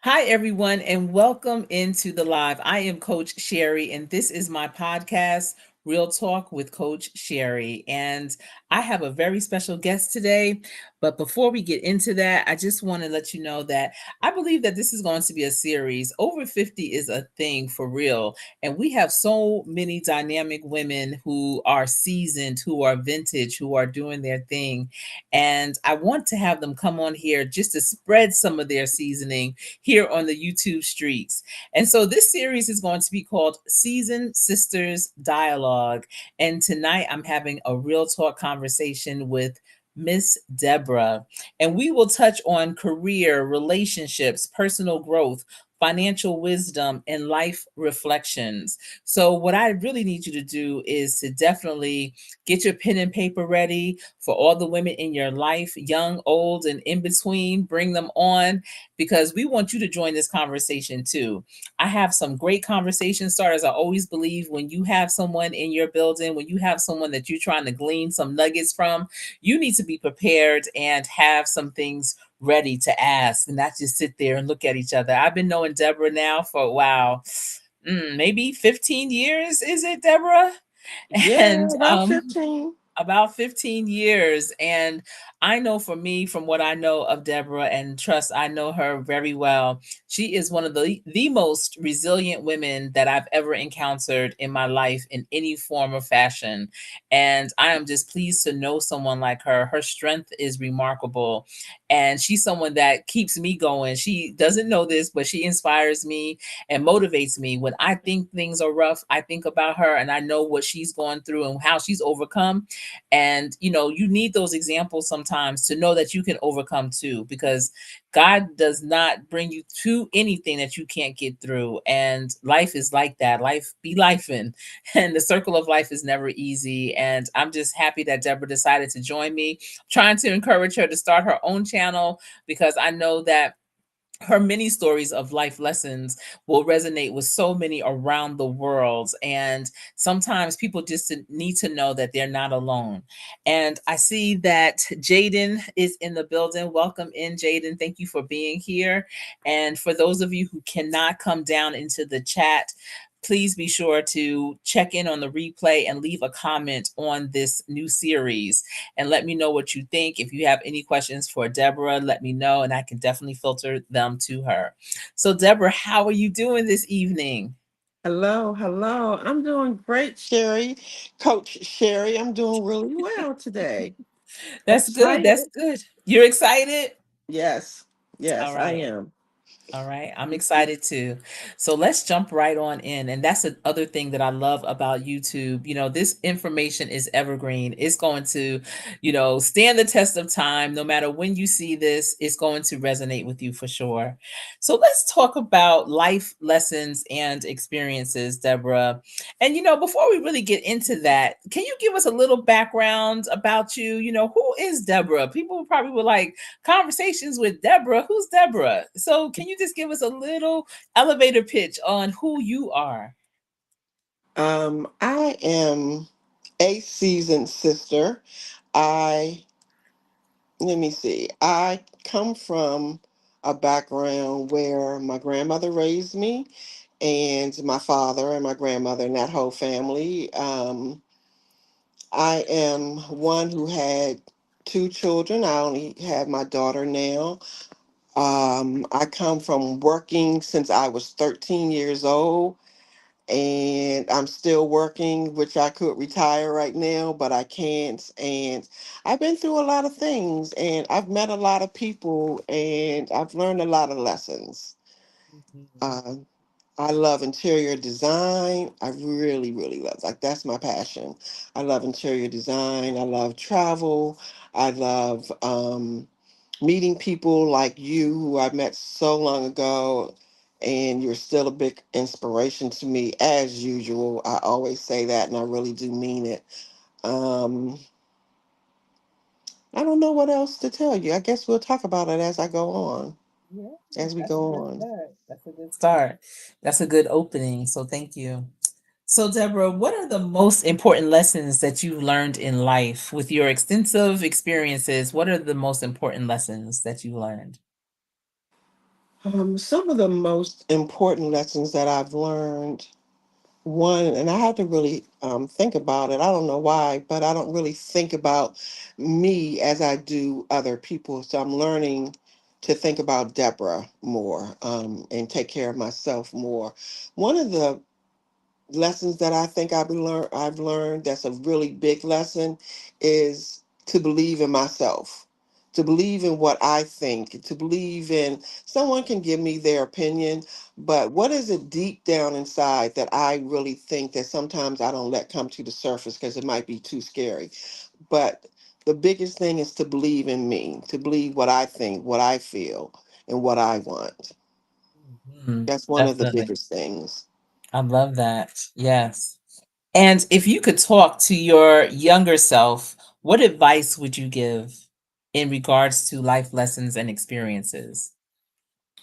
Hi, everyone, and welcome into the live. I am Coach Sherry, and this is my podcast, Real Talk with Coach Sherry. And I have a very special guest today. But before we get into that, I just want to let you know that I believe that this is going to be a series. Over 50 is a thing for real. And we have so many dynamic women who are seasoned, who are vintage, who are doing their thing. And I want to have them come on here just to spread some of their seasoning here on the YouTube streets. And so this series is going to be called Seasoned Sisters Dialogue. And tonight I'm having a real talk conversation with Miss Deborah. And we will touch on career, relationships, personal growth, financial wisdom, and life reflections. So, what I really need you to do is to definitely get your pen and paper ready for all the women in your life, young, old, and in between. Bring them on because we want you to join this conversation too. I have some great conversation starters. I always believe when you have someone in your building, when you have someone that you're trying to glean some nuggets from, you need to be prepared and have some things ready to ask and not just sit there and look at each other. I've been knowing Deborah now for wow, maybe 15 years, is it, Deborah? Yeah, And about 15. about 15 years. And I know for me, from what I know of Deborah, and trust, I know her very well. She is one of the most resilient women that I've ever encountered in my life in any form or fashion. And I am just pleased to know someone like her. Her strength is remarkable. And she's someone that keeps me going. She doesn't know this, but she inspires me and motivates me. When I think things are rough, I think about her and I know what she's going through and how she's overcome. And you need those examples sometimes to know that you can overcome too, because God does not bring you to anything that you can't get through. And life is like that. Life be life in. And the circle of life is never easy. And I'm just happy that Deborah decided to join me, trying to encourage her to start her own channel because I know that her many stories of life lessons will resonate with so many around the world. And sometimes people just need to know that they're not alone. And I see that Jaden is in the building. Welcome in, Jaden. Thank you for being here. And for those of you who cannot come down into the chat, please be sure to check in on the replay and leave a comment on this new series and let me know what you think. If you have any questions for Deborah, let me know and I can definitely filter them to her. So, Deborah, how are you doing this evening? Hello, hello. I'm doing great, Sherry. Coach Sherry, I'm doing really well today. That's good. That's Excited? good. You're excited? Yes, All yes, I right. am. All right, I'm excited too. So let's jump right on in. And that's the other thing that I love about YouTube. This information is evergreen. It's going to, stand the test of time. No matter when you see this, it's going to resonate with you for sure. So let's talk about life lessons and experiences, Deborah. And, before we really get into that, can you give us a little background about you? Who is Deborah? People probably were like, conversations with Deborah. Who's Deborah? So, can you just give us a little elevator pitch on who you are? I am a seasoned sister. I Let me see. I come from a background where my grandmother raised me, and my father and my grandmother and that whole family. I am one who had two children. I only have my daughter now. I come from working since I was 13 years old, and I'm still working, which I could retire right now, but I can't. And I've been through a lot of things, and I've met a lot of people, and I've learned a lot of lessons. Mhm. Uh, I love interior design. I really, really love, like, that's my passion. I love interior design. I love travel. I love meeting people like you who I met so long ago, and you're still a big inspiration to me as usual. I always say that, and I really do mean it. Um, I don't know what else to tell you. I guess we'll talk about it as I go on, Yeah, as we that's a go good on. start. That's a good start. That's a good opening. So, thank you. So, Deborah, what are the most important lessons that you've learned in life with your extensive experiences? What are the most important lessons that you learned? Some of the most important lessons that I've learned, one, and I had to really think about it. I don't know why, but I don't really think about me as I do other people. So I'm learning to think about Deborah more, and take care of myself more. One of the lessons that I think I've learned that's a really big lesson is to believe in myself, to believe in what I think, to believe in someone can give me their opinion, but what is it deep down inside that I really think that sometimes I don't let come to the surface because it might be too scary. But the biggest thing is to believe in me, to believe what I think, what I feel, and what I want. Mhm. That's one of the Definitely. biggest things. I love that. Yes. And if you could talk to your younger self, what advice would you give in regards to life lessons and experiences?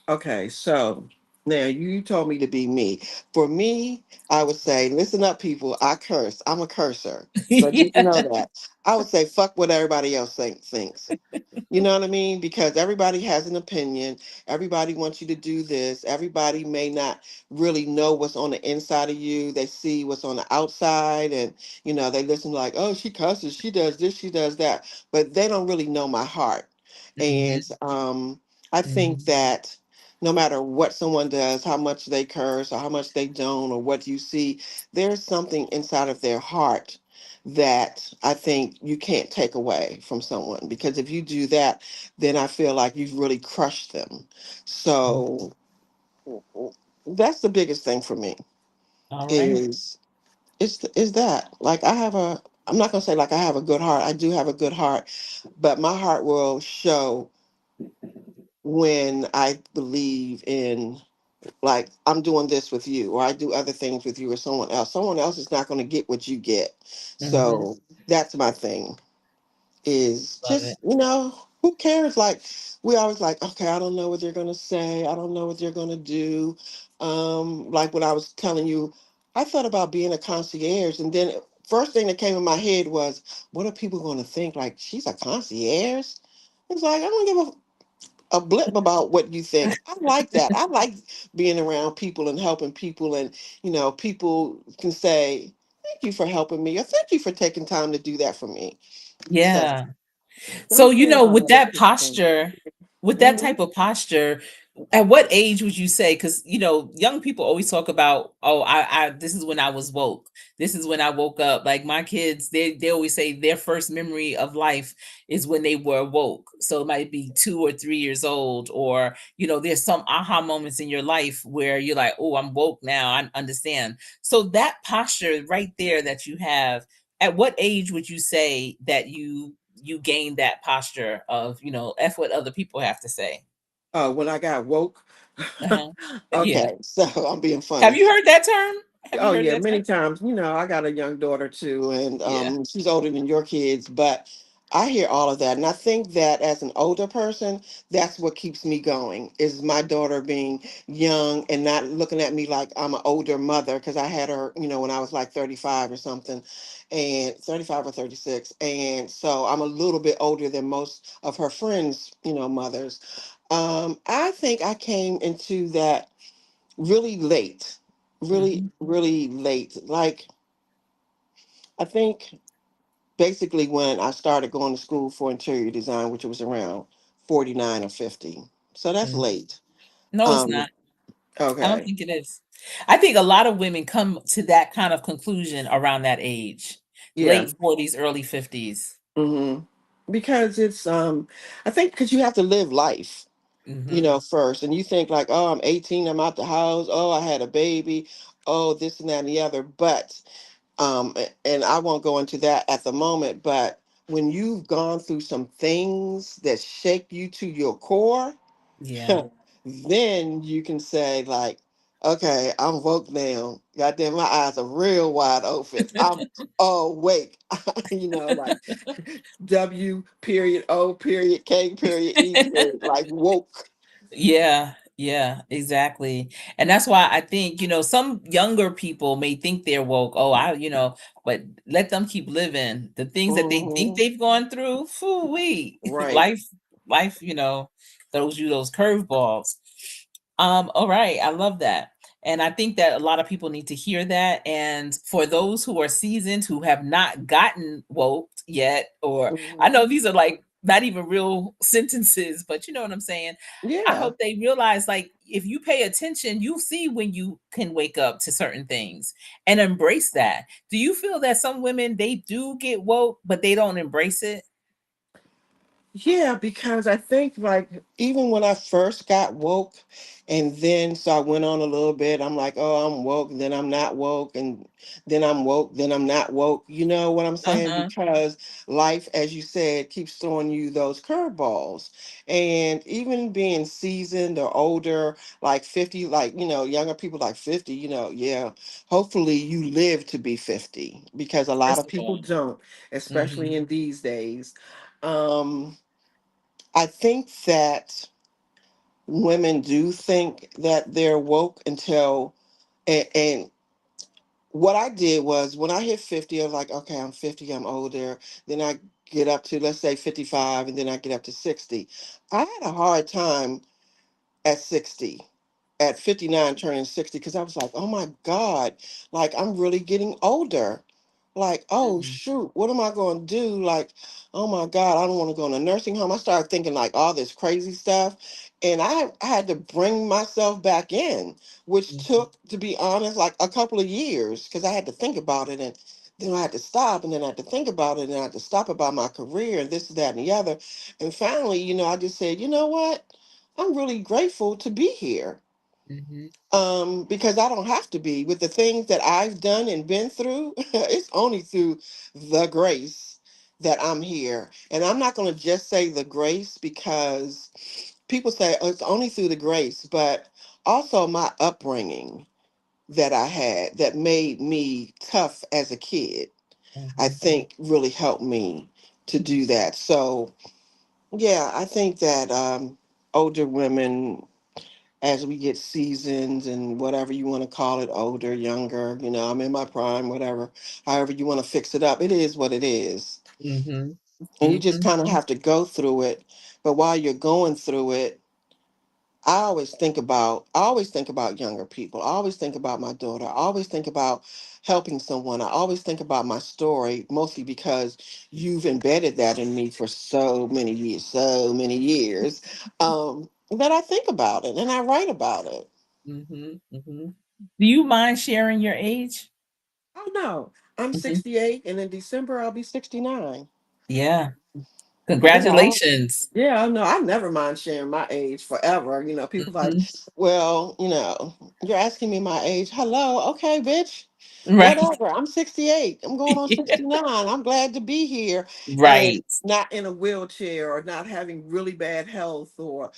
Okay, so now you told me to be me. For me, I would say, listen up, people. I curse. I'm a cursor. So just Yeah. know that. I would say, fuck what everybody else thinks. You know what I mean? Because everybody has an opinion. Everybody wants you to do this. Everybody may not really know what's on the inside of you. They see what's on the outside, and they listen like, oh, she cusses, she does this, she does that. But they don't really know my heart. And Mhm, I think mhm, that no matter what someone does, how much they curse or how much they don't, or what you see, there's something inside of their heart that I think you can't take away from someone, because if you do that, then I feel like you've really crushed them. mhm. So that's the biggest thing for me All right. is is that, like, I'm not going to say like I have a good heart. I do have a good heart, but my heart will show when I believe in, like, I'm doing this with you, or I do other things with you or someone else. Someone else is not going to get what you get. Mhm. So that's my thing, is Love it. just, who cares? Like, we always like, okay, I don't know what they're going to say. I don't know what they're going to do. Like when I was telling you, I thought about being a concierge. And then first thing that came in my head was, what are people going to think? Like, she's a concierge? It's like, I don't give a blip about what you think. I like that. I like being around people and helping people, and people can say, "Thank you for helping me," or "Thank you for taking time to do that for me." So Yeah. So, don't care about with other that people think. posture, with that Mhm. type of posture, at what age would you say? Because, young people always talk about, oh, this is when I was woke. This is when I woke up. Like my kids, they always say their first memory of life is when they were woke. So it might be 2 or 3 years old, or, there's some aha moments in your life where you're like, oh, I'm woke now. I understand. So that posture right there that you have, at what age would you say that you gain that posture of, F what other people have to say? When I got woke. Uh-huh. Yeah. Okay, so I'm being Have funny. you heard that term? Have you Oh heard yeah, that term? many times. I got a young daughter too, and Yeah. she's older than your kids, but I hear all of that, and I think that as an older person, that's what keeps me going. Is my daughter being young and not looking at me like I'm an older mother, because I had her, when I was like 35 or something, and 35 or 36, and so I'm a little bit older than most of her friends, mothers. I think I came into that really late, really, Mhm. really late. Like, I think basically when I started going to school for interior design, which was around 49 or 50. So that's Mhm. late. No, it's Um, not. I don't okay. think it is. I think a lot of women come to that kind of conclusion around that age, Yeah. late 40s, early 50s. hmm Because it's I think because you have to live life, Mhm. first. And you think like, oh, I'm 18, I'm out the house, oh, I had a baby, oh, this and that and the other. But and I won't go into that at the moment, but when you've gone through some things that shake you to your core, Yeah. then you can say like, okay, I'm woke now. Goddamn, my eyes are real wide open. I'm awake. Like W period O period K period E period, like woke. Yeah, yeah, exactly. And that's why I think, some younger people may think they're woke. Oh, but let them keep living. The things that they think hmm they've gone through, foo wee. Right. Life, throws you those curveballs. All right, I love that. And I think that a lot of people need to hear that. And for those who are seasoned who have not gotten woke yet, or I Hmm. know these are like not even real sentences, but you know what I'm saying? I Yeah. hope they realize like if you pay attention, you'll see when you can wake up to certain things and embrace that. Do you feel that some women they do get woke, but they don't embrace it? Yeah, because I think like even when I first got woke and then so I went on a little bit, I'm like, oh, I'm woke, then I'm not woke, and then I'm woke, then I'm not woke. You know what I'm saying? Uh-huh. Because life, as you said, keeps throwing you those curveballs. And even being seasoned or older, like 50, like, younger people like 50, yeah, hopefully you live to be 50 because a lot First of of people all. don't, especially Mhm. in these days. Um, I think that women do think that they're woke until, and what I did was when I hit 50, I was like, okay, I'm 50, I'm older. Then I get up to, let's say, 55, and then I get up to 60. I had a hard time at 60, at 59 turning 60, because I was like, oh my God, like I'm really getting older. Like, oh Mhm. shoot, what am I going to do? Like, oh my God, I don't want to go in a nursing home. I started thinking like all this crazy stuff. And I had to bring myself back in, which Mhm. took, to be honest, like a couple of years because I had to think about it. And then I had to stop, and then I had to think about it, and I had to stop about my career and this, that, and the other. And finally, I just said, you know what? I'm really grateful to be here, Mhm. because I don't have to be with the things that I've done and been through. It's only through the grace that I'm here. And I'm not going to just say the grace because people say, oh, it's only through the grace, but also my upbringing that I had that made me tough as a kid, I Mhm. think really helped me to do that. So, yeah, I think that older women, as we get seasons and whatever you want to call it, older, younger, I'm in my prime, whatever, however you want to fix it up, it is what it is. Mhm. And you just Mhm. kind of have to go through it. But while you're going through it, I always think about younger people. I always think about my daughter. I always think about helping someone. I always think about my story, mostly because you've embedded that in me for so many years, that I think about it and I write about it. Mhm. Mhm. Do you mind sharing your age? Oh no, I'm Mhm. 68, and in December I'll be 69. Yeah. Yeah, Congratulations. yeah, no, I never mind sharing my age forever. People like, Mhm. well, you're asking me my age. Hello, okay, bitch. Right. Whatever. I'm 68. I'm going on 69. I'm glad to be here and Right. not in a wheelchair or not having really bad health or,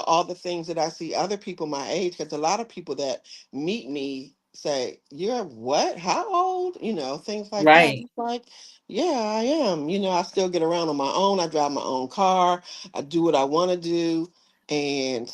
all the things that I see other people my age. Because a lot of people that meet me say, you're what? How old? Things like that. Right. It's like, yeah, I am. I still get around on my own. I drive my own car. I do what I want to do. And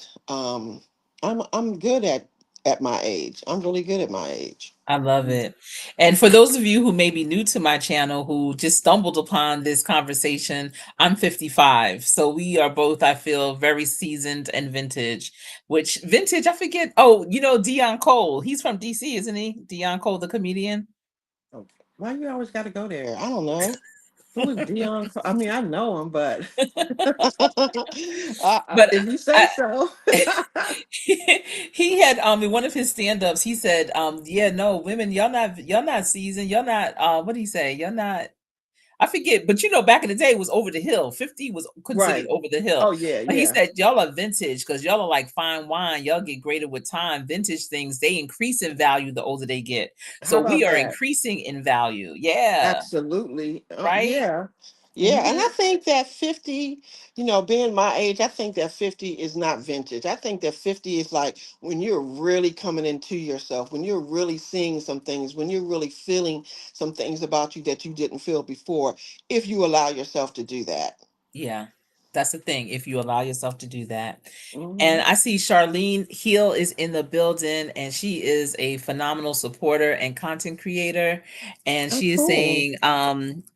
I'm good at my age. I'm really good at my age. I love it. And for those of you who may be new to my channel who just stumbled upon this conversation, I'm 55. So we are both, I feel, very seasoned and vintage. Which vintage, I forget. Oh, you know, Dion Cole. He's from DC, isn't he? Dion Cole, the comedian. Okay. Why you always got to go there? I don't know. Who is Dion? I mean, I know him, but But if you say I, so. he had in one of his stand-ups, he said, yeah, no, women, y'all not seasoned, y'all not what do you say? Y'all not I forget, but you know, back in the day it was over the hill. 50 was considered Right. over the hill. Oh yeah, But he yeah. said y'all are vintage because y'all are like fine wine. Y'all get greater with time. Vintage things, they increase in value the older they get. How So we about are that? increasing in value. Yeah. Absolutely. Right? Yeah. Yeah. And Mhm. I think that 50, being my age, I think that 50 is not vintage. I think that 50 is like when you're really coming into yourself, when you're really seeing some things, when you're really feeling some things about you that you didn't feel before, if you allow yourself to do that. Yeah. That's the thing, if you allow yourself to do that. And Hmm. I see Charlene Hill is in the building, and she is a phenomenal supporter and content creator. And Oh, she is cool. saying,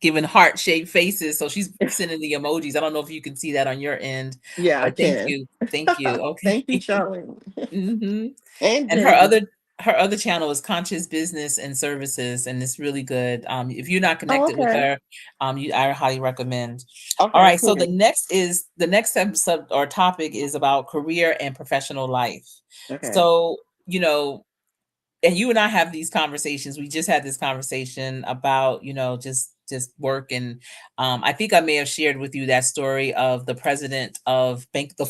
giving heart shaped faces. So she's sending the emojis. I don't know if you can see that on your end, Yeah, I but thank can. you. Thank you. Thank you, Okay. Charlie. hmm And And Debbie. her other channel is Conscious Business and Services, and it's really good. If you're not Oh, connected with okay. her, I highly recommend. All Okay, right, so cool. the next sub or topic is about career and professional life. Okay. So, you know, and you and I have these conversations. We just had this conversation about, just work. And I think I may have shared with you that story of the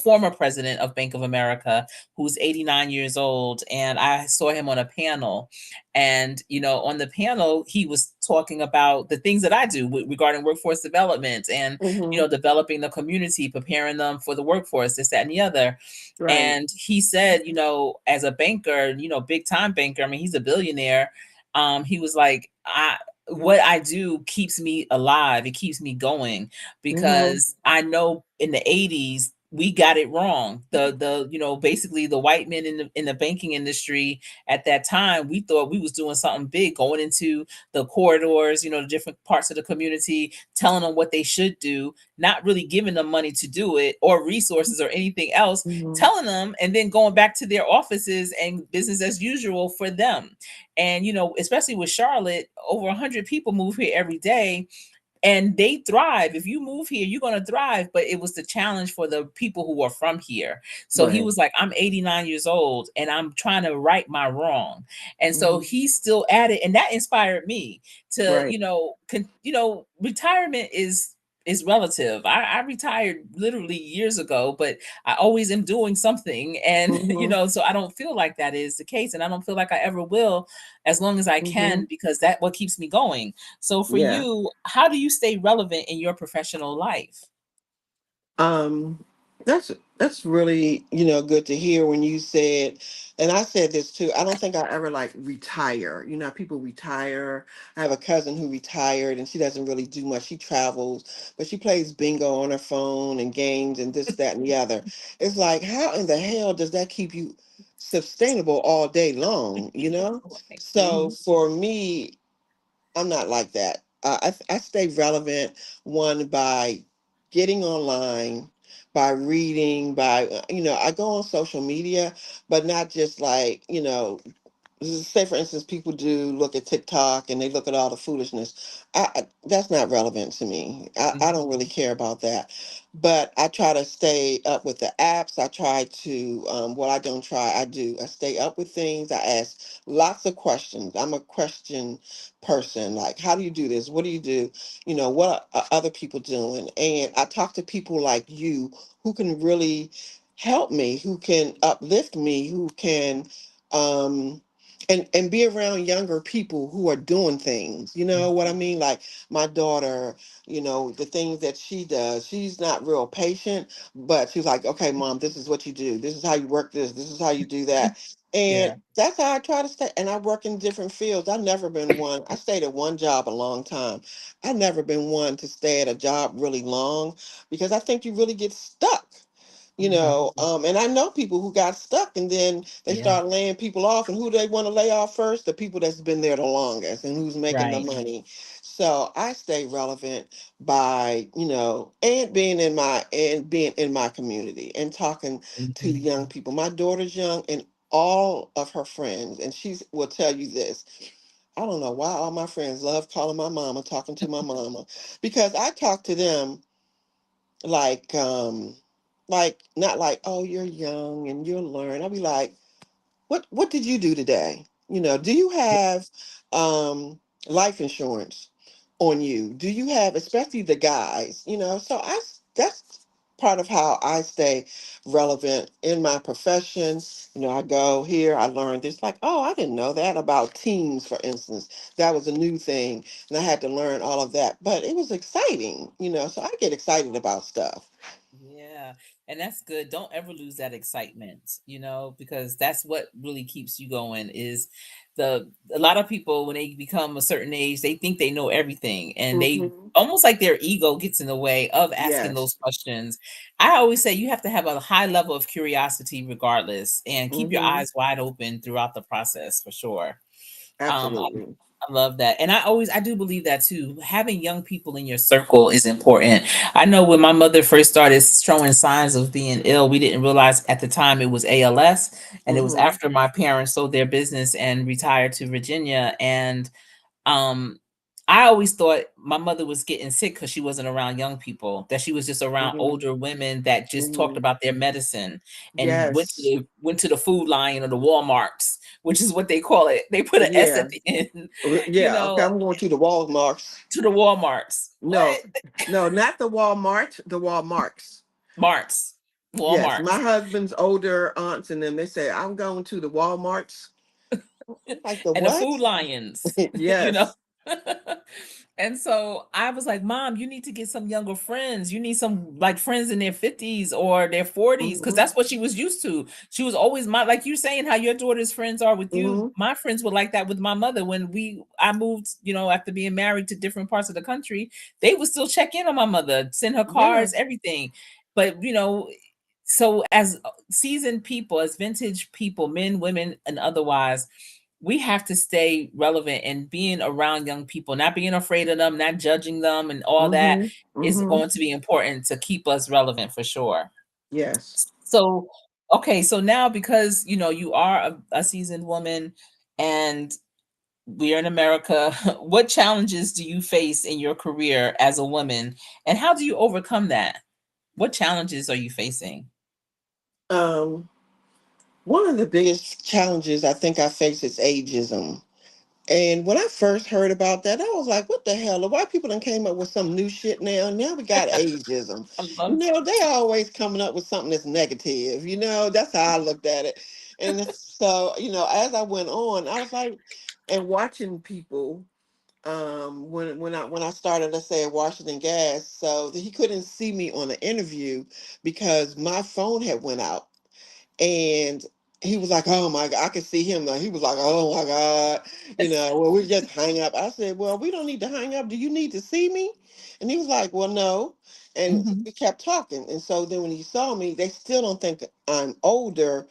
former president of Bank of America, who's 89 years old. And I saw him on a panel. And, on the panel, he was talking about the things that I do regarding workforce development and, Hmm. developing the community, preparing them for the workforce, this, that, and the other. Right. And he said, as a banker, big time banker, I mean, he's a billionaire. He was like, what I do keeps me alive. It keeps me going Hmm. because I know in the 80s we got it wrong. Basically the white men in the banking industry at that time, we thought we was doing something big, going into the corridors, the different parts of the community, telling them what they should do, not really giving them money to do it or resources or anything else, Hmm. telling them and then going back to their offices and business as usual for them. And especially with Charlotte, over 100 people move here every day, and they thrive. If you move here, you're going to thrive. But it was the challenge for the people who are from here. So he Right. was like, I'm 89 years old and I'm trying to right my wrong. And so Hmm. he's still at it. And that inspired me to, Right. retirement is relative. I retired literally years ago, but I always am doing something. And, Hmm. so I don't feel like that is the case. And I don't feel like I ever will, as long as I Hmm. can, because that what keeps me going. So for Yeah. you, how do you stay relevant in your professional life? Um, that's really, good to hear when you said, and I said this too. I don't think I ever like retire. You know, people retire. I have a cousin who retired and she doesn't really do much. She travels, but she plays bingo on her phone and games and this, that, and the other. It's like, how in the hell does that keep you sustainable all day long, you know? So Mhm. for me, I'm not like that. I stay relevant, one, by getting online, by reading, I go on social media, but not just like, say for instance, people do look at TikTok and they look at all the foolishness. That's not relevant to me. I don't really Mhm. care about that. But I try to stay up with the apps. I try to, what I don't try, I do. I stay up with things. I ask lots of questions. I'm a question person. Like, how do you do this? What do you do? What are other people doing? And I talk to people like you who can really help me, who can uplift me, who can, um, and be around younger people who are doing things. You know what I mean? Like my daughter, the things that she does, she's not real patient, but she's like, okay, mom, this is what you do, this is how you work this is how you do that. And Yeah. that's how I try to stay. And I work in different fields. I've never been one. I stayed at one job a long time. I've never been one to stay at a job really long because I think you really get stuck. Mhm. And I know people who got stuck and then they Yeah. start laying people off. And who do they want to lay off first? The people that's been there the longest and who's making the Right. money. So I stay relevant by, and being in my community and talking to Mhm. young people. My daughter's young and all of her friends, and she will tell you this. I don't know why all my friends love calling my mama, talking to my mama, because I talk to them like not like, oh, you're young and you'll learn. I'll be like, what did you do today? Do you have um life insurance on you? Do you have, especially the guys? So that's part of how I stay relevant in my profession. I go here, I learned this, like, oh, I didn't know that about teams, for instance. That was a new thing, and I had to learn all of that, but it was exciting. So I get excited about stuff. Yeah. And that's good. Don't ever lose that excitement, because that's what really keeps you going is the a lot of people when they become a certain age, they think they know everything and they Hmm. almost like their ego gets in the way of asking those Yes. questions. I always say you have to have a high level of curiosity regardless and keep your Hmm. eyes wide open throughout the process for sure. Um, I, Absolutely. I love that. And I do believe that too. Having young people in your circle is important. I know when my mother first started showing signs of being ill, we didn't realize at the time it was ALS. And it was Hmm. after my parents sold their business and retired to Virginia. And um, I always thought my mother was getting sick because she wasn't around young people, that she was just around Hmm. older women that just talked Hmm. about their medicine and Yes. went to the food line or the Walmarts, which is what they call it. They put an S Yeah. at the end, you Yeah. Okay. know, I'm going to the Walmarts. to the Walmarts. No, What? no, not the Walmart, the Walmarts. Marts. Yes, my Walmarts. husband's older aunts and them, they say, I'm going to the Walmarts. Like the And the what? food lions, you know. Yes. And so I was like, Mom, you need to get some younger friends. You need some like friends in their 50s or their 40s, because Hmm. that's what she was used to. She was always like you saying how your daughter's friends are with you. Hmm. My friends were like that with my mother when I moved, after being married to different parts of the country. They would still check in on my mother, send her Yeah. cards, everything. But so as seasoned people, as vintage people, men, women, and otherwise, we have to stay relevant and being around young people, not being afraid of them, not judging them, and all that Hmm. is Hmm. going to be important to keep us relevant for sure. Yes. So, okay, so now because you are a seasoned woman and we are in America, what challenges do you face in your career as a woman, and how do you overcome that? What challenges are you facing? Um, One of the biggest challenges I think I face is ageism. And when I first heard about that, I was like, what the hell? The white people done came up with some new shit now. Now we got ageism. I love. They always coming up with something that's negative. That's how I looked at it. And so, as I went on, I was like, and watching people, when I started, let's say, at Washington Gas, so he couldn't see me on the interview because my phone had went out. And he was like, oh my God, I could see him. Like, he was like, oh my God, well, we just hang up. I said, well, we don't need to hang up. Do you need to see me? And he was like, well, no. And Mhm, we kept talking. And so then when he saw me, they still don't think I'm older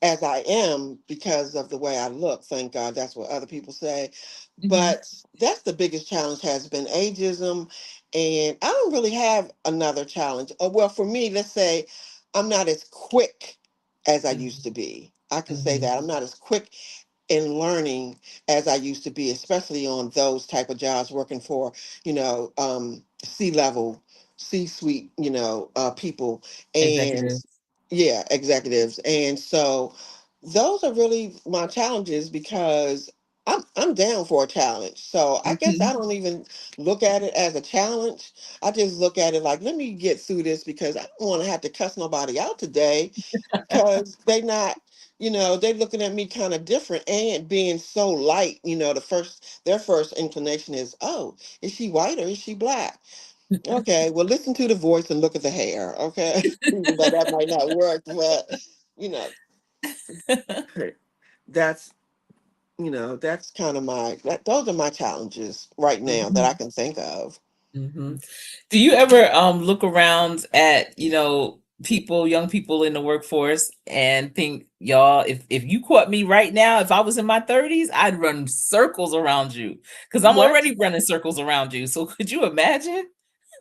as I am because of the way I look. Thank God that's what other people say. mhm, But that's the biggest challenge has been ageism. And I don't really have another challenge. Well, for me, let's say I'm not as quick as I mhm, used to be. I can say mhm. that I'm not as quick in learning as I used to be, especially on those type of jobs working for, C-level, C-suite, people. And Executives. yeah, executives. And so those are really my challenges because I'm down for a challenge. So I guess I Mhm. don't even look at it as a challenge. I just look at it like, let me get through this because I don't want to have to cuss nobody out today because they not, they looking at me kind of different and being so light, their first inclination is, oh, is she white or is she black? Okay, well, listen to the voice and look at the hair. Okay, that might not work, but you know, that's that's kind of those are my challenges right now that I Mhm, can think of. mhm. Do you ever look around at, people, young people in the workforce and think, y'all, if you caught me right now, if I was in my 30s, I'd run circles around you because I'm What? already running circles around you. So could you imagine?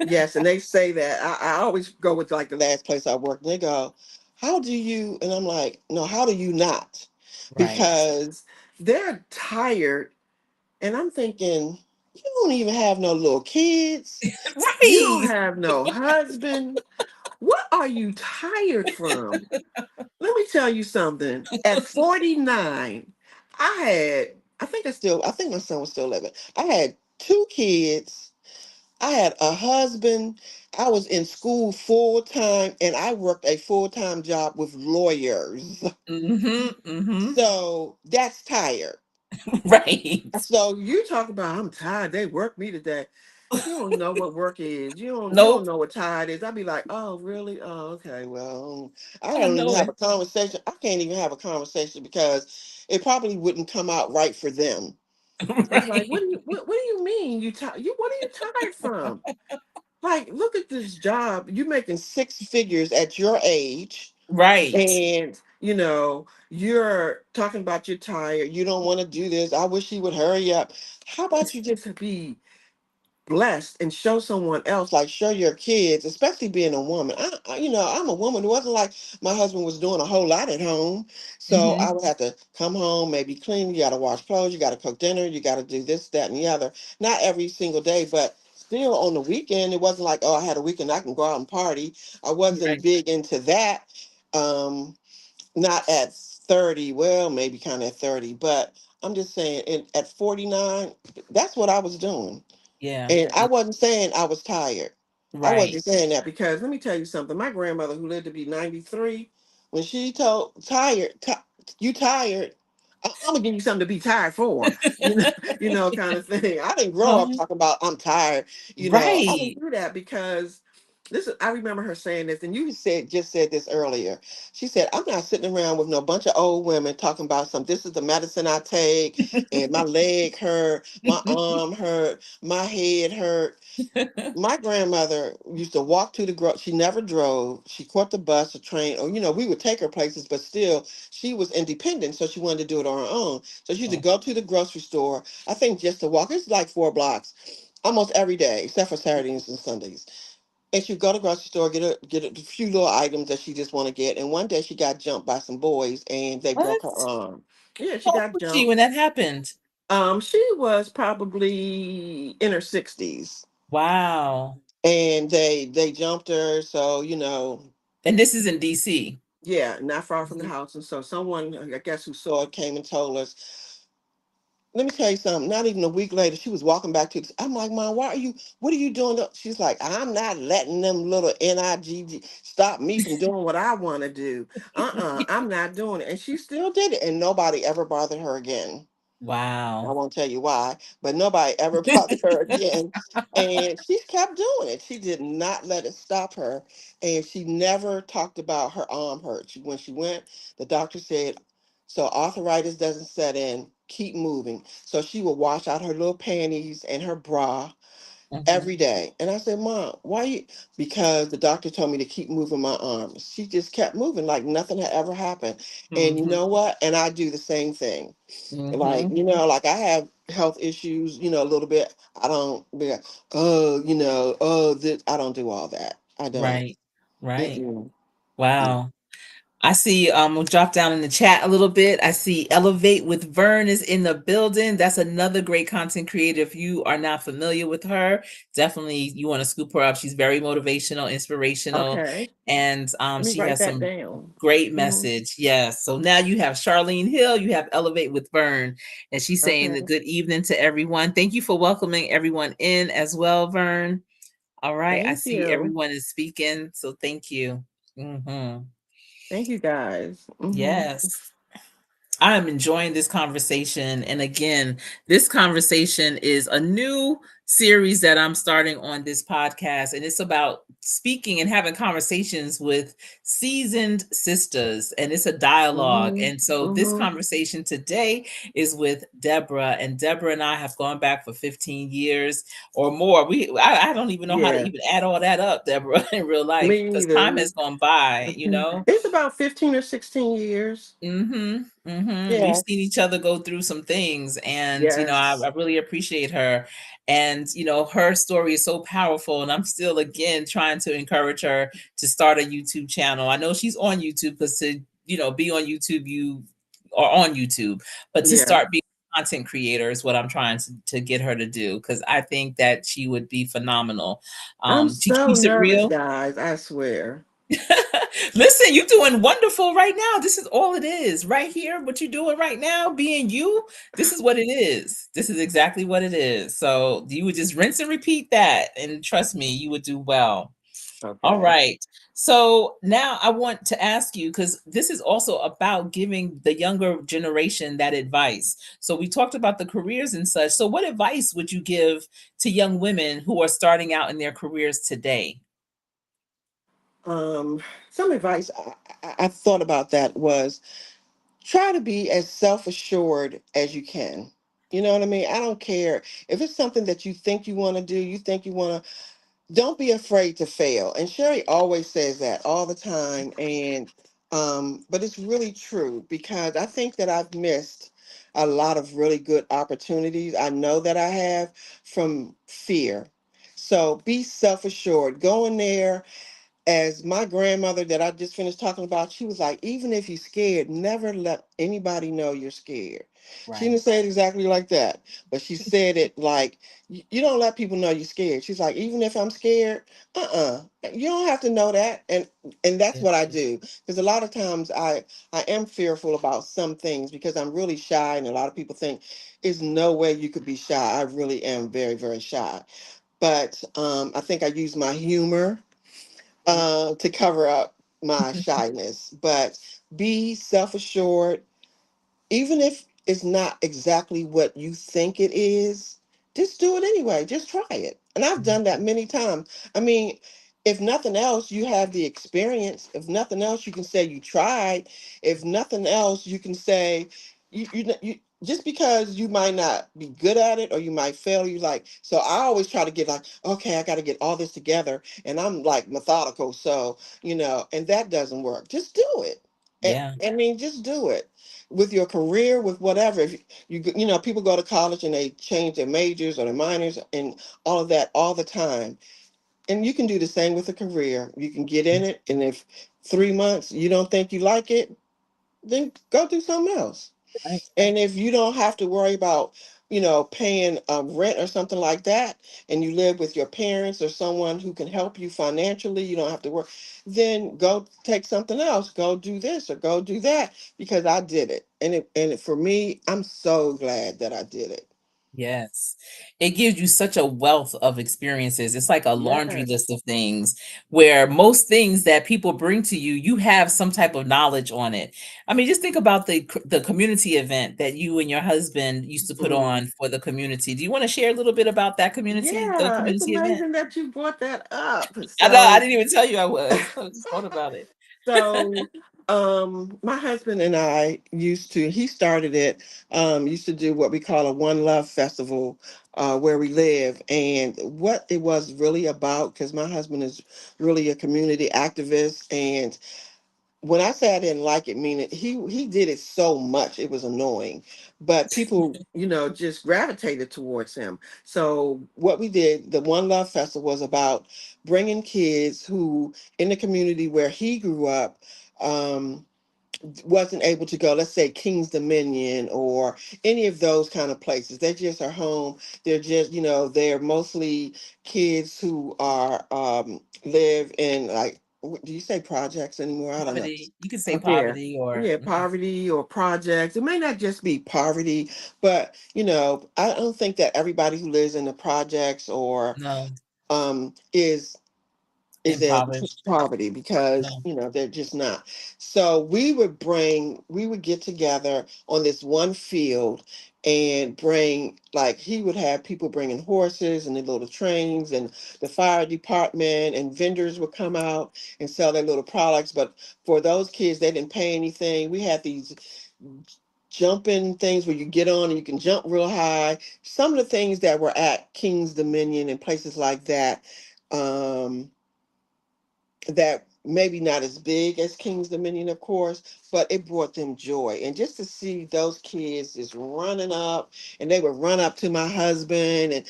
Yes, and they say that. I always go with like the last place I worked. And they go, "How do you?" And I'm like, "No, how do you not?" Right. Because they're tired, and I'm thinking, you don't even have no little kids. You don't Right. have no husband. What are you tired from? Let me tell you something. At 49, I think my son was still living. I had two kids. I had a husband. I was in school full time and I worked a full time job with lawyers. Mhm, mhm. So that's tired. Right. So you talk about I'm tired. They worked me today. You don't know what work is. You don't Nope. know what tide is. I'd be like, oh really? Oh, okay. Well, I I don't even know have it. a conversation. I can't even have a conversation because it probably wouldn't come out right for them. I'd be like, Right. what do you mean you tired? You what are you tired from? Like, look at this job. You're making six figures at your age, Right. and you're talking about you're tired. You don't want to do this. I wish you would hurry up. How about you just be blessed and show someone else, like show your kids, especially being a woman. I'm a woman. It wasn't like my husband was doing a whole lot at home, so I Mhm. would have to come home, maybe clean. You got to wash clothes, you got to cook dinner, you got to do this, that, and the other. Not every single day, but still on the weekend, it wasn't like, oh, I had a weekend, I can go out and party. I wasn't Right. big into that. um Not at 30, well, maybe kind of at 30, but I'm just saying, at 49, that's what I was doing. Yeah. And I Yeah. wasn't saying I was tired. I Right. wasn't saying that because let me tell you something. My grandmother, who lived to be 93, when she told tired, you tired, I'm gonna give you something to be tired for, kind of thing. I didn't grow up Uh-huh. talking about I'm tired. I Right. didn't do that because I remember her saying this, and you just said this earlier. She said, I'm not sitting around with no bunch of old women talking about some, this is the medicine I take, and my leg hurt, my arm hurt, my head hurt. My grandmother used to walk to the she never drove. She caught the bus or train, or we would take her places, but still she was independent, so she wanted to do it on her own. So she used to Oh, go to the grocery store, I think just to walk. It's like 4 blocks almost every day, except for Saturdays and Sundays. And she'd go to the grocery store, get a few little items that she just want to get. And one day she got jumped by some boys and they broke her what? arm. Yeah, she How old got was she jumped. when that happened? She was probably in her 60s, Wow. and they jumped her. So And this is in DC. yeah, not far from the Mhm. house. And so someone, I guess, who saw it came and told us. Let me tell you something. Not even a week later, she was walking back to. I'm like, Mom, what are you doing? She's like, I'm not letting them little NIGG stop me from doing what I want to do. I'm not doing it. And she still did it, and nobody ever bothered her again. I Wow. won't tell you why, but nobody ever bothered her again. And she kept doing it. She did not let it stop her. And she never talked about her arm hurt. When she went, the doctor said, so arthritis doesn't set in, keep moving. So she would wash out her little panties and her bra Mhm. every day. And I said, Mom, why you? Because the doctor told me to keep moving my arms. She just kept moving like nothing had ever happened. And you Mhm. know what? And I do the same thing. Like, Mhm. like I have health issues, a little bit. I don't be like, oh, this. I don't do all that. I don't. Right. Right. Mm-mm. Wow. I see, we'll drop down in the chat a little bit. I see Elevate with Vern is in the building. That's another great content creator. If you are not familiar with her, definitely you want to scoop her up. She's very motivational, inspirational, Okay. and Let me she write has that some down. great Mhm. message. Yes. So now you have Charlene Hill, you have Elevate with Vern, and she's saying the Okay. good evening to everyone. Thank you for welcoming everyone in as well, Vern. All right. I Thank see you. everyone is speaking. So thank you. Hmm. Thank you guys. Yes. I am enjoying this conversation. And again, this conversation is a new series that I'm starting on this podcast. And it's about speaking and having conversations with seasoned sisters. And it's a dialogue. Hmm. And so this Hmm. conversation today is with Deborah. And Deborah and I have gone back for 15 years or more. I don't even know how to Yeah. even add all that up, Deborah, in real life, Me because time either. has gone by, you Mhm. know? It's about 15 or 16 years. Mhm, mhm. We've Yeah. seen each other go through some things, and I Yes. really appreciate her. And her story is so powerful, and I'm still again trying to encourage her to start a YouTube channel. I know she's on YouTube because to be on YouTube, you are on YouTube, but to Yeah. start being a content creator is what I'm trying to get her to do because I think that she would be phenomenal. I'm She so keeps it nervous, real. guys. I swear. Listen, you're doing wonderful right now. This is all it is. Right here, what you're doing right now, being you, this is what it is. This is exactly what it is. So you would just rinse and repeat that. And trust me, you would do well. All Okay. right. So now I want to ask you, because this is also about giving the younger generation that advice. So we talked about the careers and such. So what advice would you give to young women who are starting out in their careers today? Um, some advice I thought about that was try to be as self-assured as you can. You know what I mean? I don't care if it's something that you think you want to do, you think you want to, don't be afraid to fail. And Sherry always says that all the time. And but it's really true because I think that I've missed a lot of really good opportunities. I know that I have from fear. So be self-assured. Go in there, as my grandmother that I just finished talking about, she was like, even if you're scared, never let anybody know you're scared. She Right. didn't say it exactly like that, but she said it like, you don't let people know you're scared. She's like, even if I'm scared, you don't have to know that. And that's what I do. Because a lot of times I am fearful about some things because I'm really shy, and a lot of people think there's no way you could be shy. I really am very, very shy. But I think I use my humor to cover up my shyness. But be self assured, even if it's not exactly what you think it is, just do it anyway. Just try it. And I've done that many times. I mean, if nothing else, you have the experience. If nothing else, you can say you tried. If nothing else, you can say you just because you might not be good at it or you might fail, you like, so I always try to get like, okay, I got to get all this together, and I'm like methodical, so and that doesn't work. Just do it. Yeah. I mean, just do it with your career, with whatever. If people go to college and they change their majors or their minors and all of that all the time. And you can do the same with a career. You can get in it, and if 3 months you don't think you like it, then go do something else. Right. And if you don't have to worry about, paying rent or something like that, and you live with your parents or someone who can help you financially, you don't have to work, then go take something else. Go do this or go do that because I did it. For me, I'm so glad that I did it. Yes. It gives you such a wealth of experiences. It's like a laundry Yes. list of things where most things that people bring to you, you have some type of knowledge on it. I mean, just think about the community event that you and your husband used to put Mm. on for the community. Do you want to share a little bit about that community, the Yeah, it's community event? amazing that you brought that up. I know, I So didn't even tell you I was. I just thought about it. So, my husband and I he started it, used to do what we call a One Love Festival, where we live. And what it was really about, because my husband is really a community activist. And when I say I didn't like it, meaning he did it so much, it was annoying. But people, just gravitated towards him. So what we did, the One Love Festival was about bringing kids who in the community where he grew up. Um, wasn't able to go, let's say King's Dominion or any of those kind of places. They just are home. They're just, they're mostly kids who are live in, like, do you say projects anymore? I don't know. Poverty. You could say Yeah. poverty or Yeah, poverty or projects. It may not just be poverty, but I don't think that everybody who lives in the projects or no, is in impoverished. poverty, because No. they're just not. So we would get together on this one field and bring, like, he would have people bringing horses and the little trains, and the fire department and vendors would come out and sell their little products. But for those kids, they didn't pay anything. We had these jumping things where you get on and you can jump real high. Some of the things that were at King's Dominion and places like that, um that maybe not as big as King's Dominion, of course, but it brought them joy. And just to see those kids just running up, and they would run up to my husband, and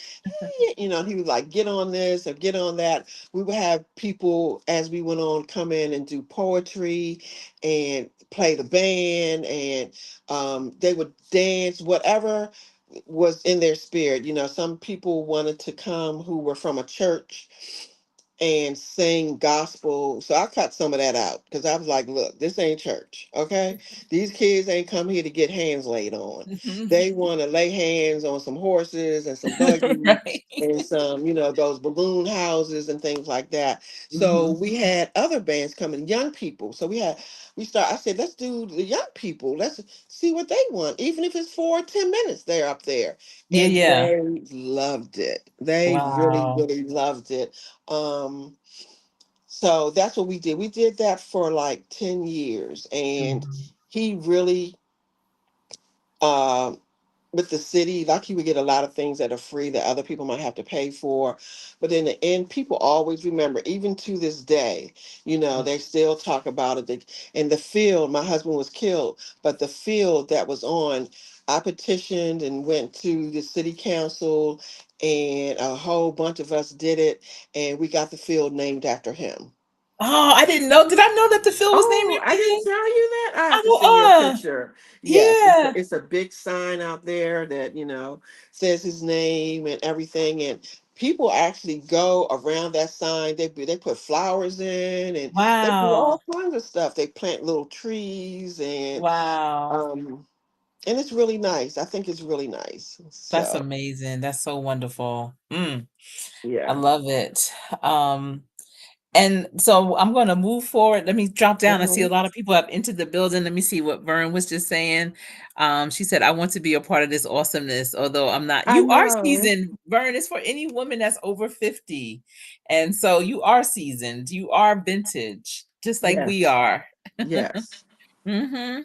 hey, he would like, get on this or get on that. We would have people, as we went on, come in and do poetry and play the band, and they would dance, whatever was in their spirit. Some people wanted to come who were from a church, and sing gospel. So I cut some of that out because I was like, look, this ain't church, okay? These kids ain't come here to get hands laid on. They want to lay hands on some horses and some buggies Right. and some, those balloon houses and things like that. So Hmm. we had other bands coming, young people. So I said, let's do the young people. Let's see what they want, even if it's 4 or 10 minutes they're up there. Yeah, And yeah. they loved it. They really, Wow. really loved it. um, so that's what we did. We did that for like 10 years. And Mhm. he really, um, with the city, like he would get a lot of things that are free that other people might have to pay for. But in the end, people always remember, even to this day, they still talk about it. In the field, my husband was killed, but the field that was on, I petitioned and went to the city council, and a whole bunch of us did it, and we got the field named after him. Oh, I didn't know. Did I know that the field was named Oh, I after didn't him? tell you that. I have to send you a Oh, picture. Yes, it's yeah. it's a big sign out there that says his name and everything, and people actually go around that sign. They put flowers in, and they do Wow. all kinds of stuff. They plant little trees, Wow. um and it's really nice. I think it's really nice. That's So amazing. That's so wonderful. I yeah. love it. Um, and so I'm going to move forward. Let me drop down. I see a Hmm. lot of people have entered the building. Let me see what Vern was just saying. She said, I want to be a part of this awesomeness, although I'm not. I You are know. seasoned. Vern is for any woman that's over 50. And so you are seasoned. You are vintage, just like we Yes. are. Yes. Hmm.